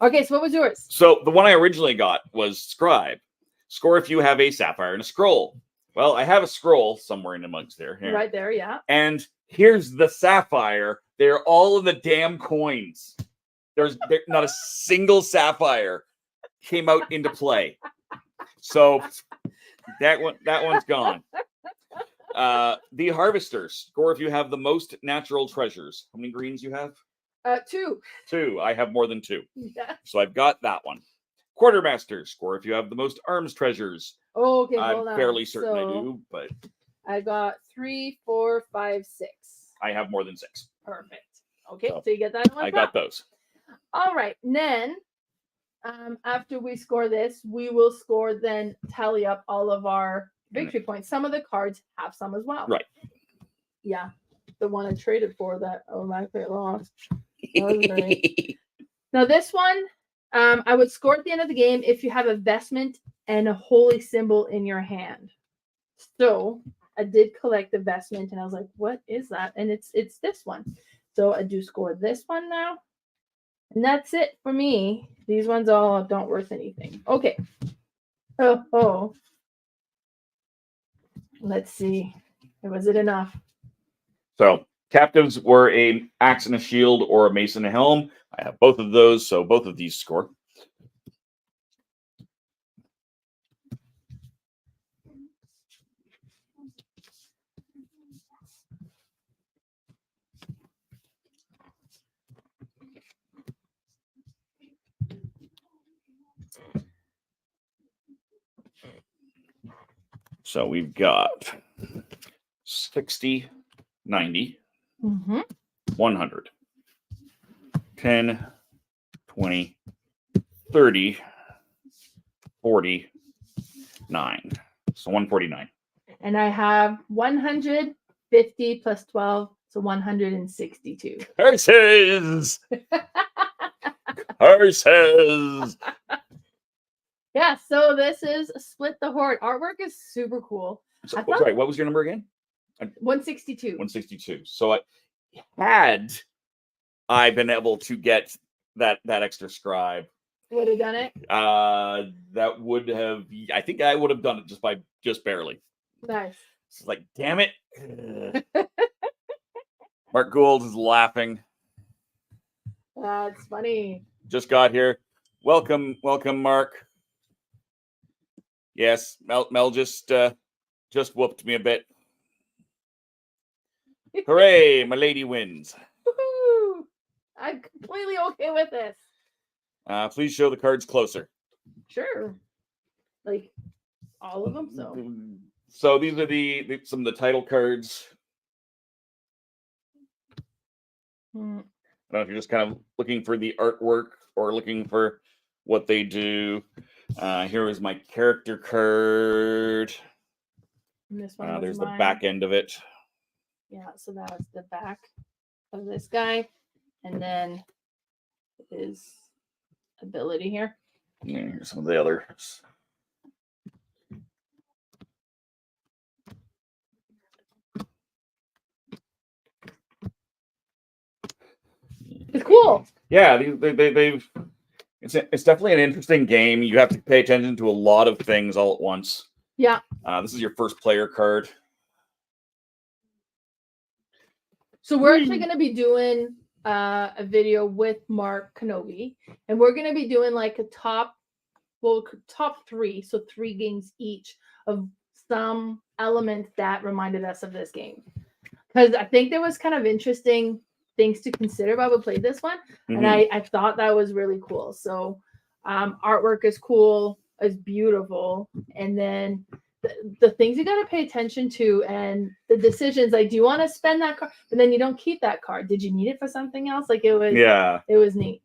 Okay, so what was yours? So the one I originally got was Scribe. Score if you have a sapphire and a scroll. Well, I have a scroll somewhere in amongst there. Here. Right there, yeah. And here's the sapphire. They're all of the damn coins. There's not a single sapphire came out into play. So that one's gone. The harvesters. Score if you have the most natural treasures. How many greens you have? 2. 2. I have more than 2. Yeah. So I've got that one. Quartermaster, score if you have the most arms treasures. Oh, okay, I'm hold on. fairly certain I So, do, but I got 3, 4, 5, 6. I have more than 6. Perfect. Okay, So, so you get that in one I got those. All right, and then after we score this, we will score then tally up all of our victory points. Some of the cards have some as well. Right. Yeah, the one I traded for that automatically lost. That was great. Now this one, I would score at the end of the game if you have a vestment and a holy symbol in your hand. So I did collect the vestment, and I was like, "What is that?" And it's this one. So I do score this one now, and that's it for me. These ones all don't worth anything. Okay. Oh. Let's see. Was it enough? So captives were an axe and a shield or a mace and a helm. I have both of those, so both of these score. So we've got 60, 90, 100, 10, 20, 30, 49. So 149. And I have 150 plus 12, so 162. Curses! Curses! Yeah, so this is Split the Horde. Artwork is super cool. So, sorry, what was your number again? 162. 162. So had I been able to get that extra scribe, would have done it. That would have. I think I would have done it just barely. Nice. It's like, damn it. Mark Gould is laughing. That's funny. Just got here. Welcome, Mark. Yes, Mel just whooped me a bit. Hooray, my lady wins. Woohoo! I'm completely okay with this. Please show the cards closer. Sure. Like all of them. So these are some of the title cards. I don't know if you're just kind of looking for the artwork or looking for what they do. Here is my character card. And this one there's mine. the back end of it. Yeah, so that was the back of this guy. And then his ability here. Yeah, here's some of the others. It's cool. Yeah, they've. It's definitely an interesting game. You have to pay attention to a lot of things all at once. Yeah. This is your first player card. So we're actually going to be doing a video with Mark Kenobi, and we're going to be doing like a top 3, so 3 games each of some element that reminded us of this game. Because I think there was kind of interesting things to consider while we played this one, and I thought that was really cool. So artwork is cool, is beautiful, and then the things you got to pay attention to and the decisions, like, do you want to spend that card, but then you don't keep that card? Did you need it for something else? Like it was neat.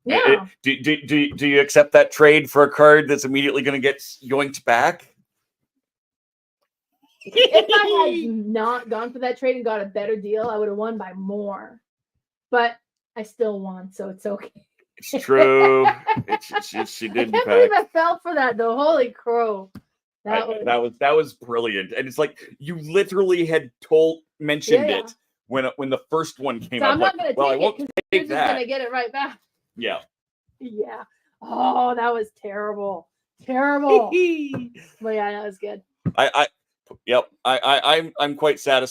Yeah. Do you accept that trade for a card that's immediately going to get yoinked back? If I had not gone for that trade and got a better deal, I would have won by more. But I still won, so it's okay. It's true. She did. I can't believe I fell for that though. Holy crow. That was brilliant. And it's like you literally had mentioned it when the first one came out. I'm not gonna I won't take that. Just gonna get it right back. Yeah. Yeah. Oh, that was terrible. Terrible. But yeah, that was good. I'm quite said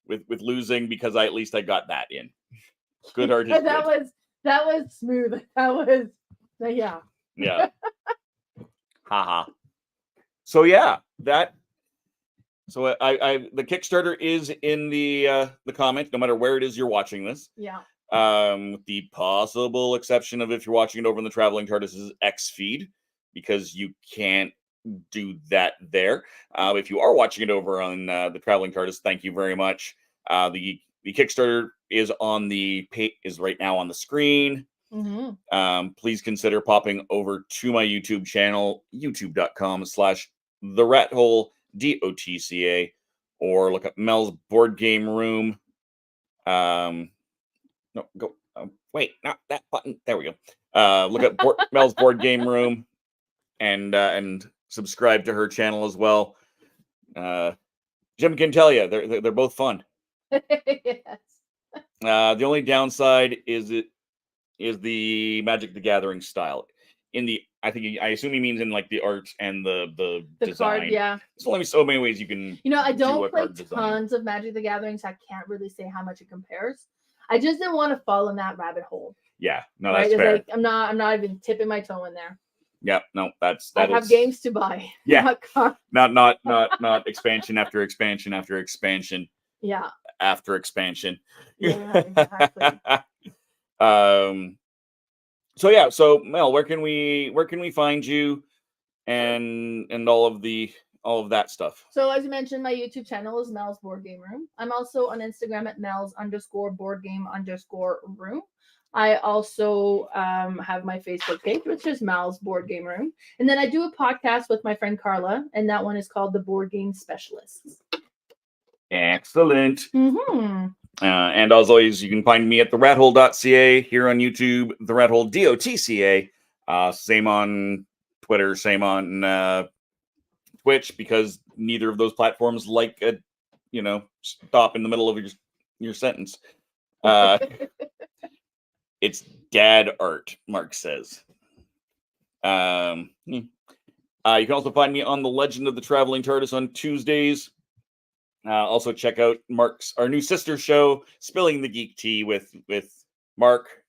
with losing because at least I got that in. Good art. that was smooth. That was yeah. Yeah. Haha. So yeah, the Kickstarter is in the comment, no matter where it is you're watching this. Yeah. With the possible exception of if you're watching it over in the Traveling TARDIS's X feed, because you can't do that there. If you are watching it over on the Traveling TARDIS, thank you very much. The Kickstarter is is right now on the screen. Please consider popping over to my YouTube channel, youtube.com/theRatHole, DOTCA, or look up Mel's Board Game Room. No, go. Wait, not that button. There we go. Look up Mel's Board Game Room, and subscribe to her channel as well. Jim can tell you they're both fun. Yes. The only downside is the Magic the Gathering style. I assume he means in like the art and the design. Card, yeah. There's only so many ways you can. I don't play tons tons of Magic the Gathering, so I can't really say how much it compares. I just didn't want to fall in that rabbit hole. Yeah, no, that's fair. Like, I'm not even tipping my toe in there. Yeah, no, that I have games to buy. Yeah, not expansion after expansion after expansion. Yeah. After expansion. Yeah, exactly. So Mel, where can we find you and all of that stuff? So as you mentioned, my YouTube channel is Mel's Board Game Room. I'm also on Instagram at Mel's_boardgame_room. I also have my Facebook page, which is Mel's Board Game Room. And then I do a podcast with my friend Carla, and that one is called The Board Game Specialists. Excellent. And as always, you can find me at therathole.ca here on YouTube, the Rathole DOTCA. Same on Twitter, same on Twitch, because neither of those platforms like a stop in the middle of your sentence. It's dad art, Mark says. You can also find me on The Legend of the Traveling TARDIS on Tuesdays. Also check out our new sister show, Spilling the Geek Tea, with Mark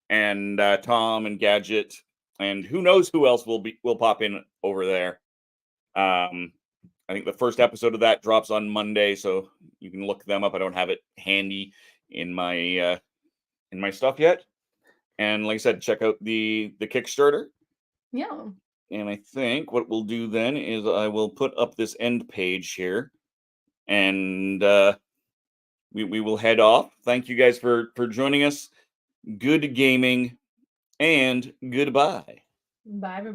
and Tom and Gadget, and who knows who else will pop in over there. I think the first episode of that drops on Monday, so you can look them up. I don't have it handy in my stuff yet. And like I said, check out the Kickstarter. Yeah. And I think what we'll do then is I will put up this end page here. And we will head off. Thank you guys for joining us. Good gaming and goodbye. Bye, everybody.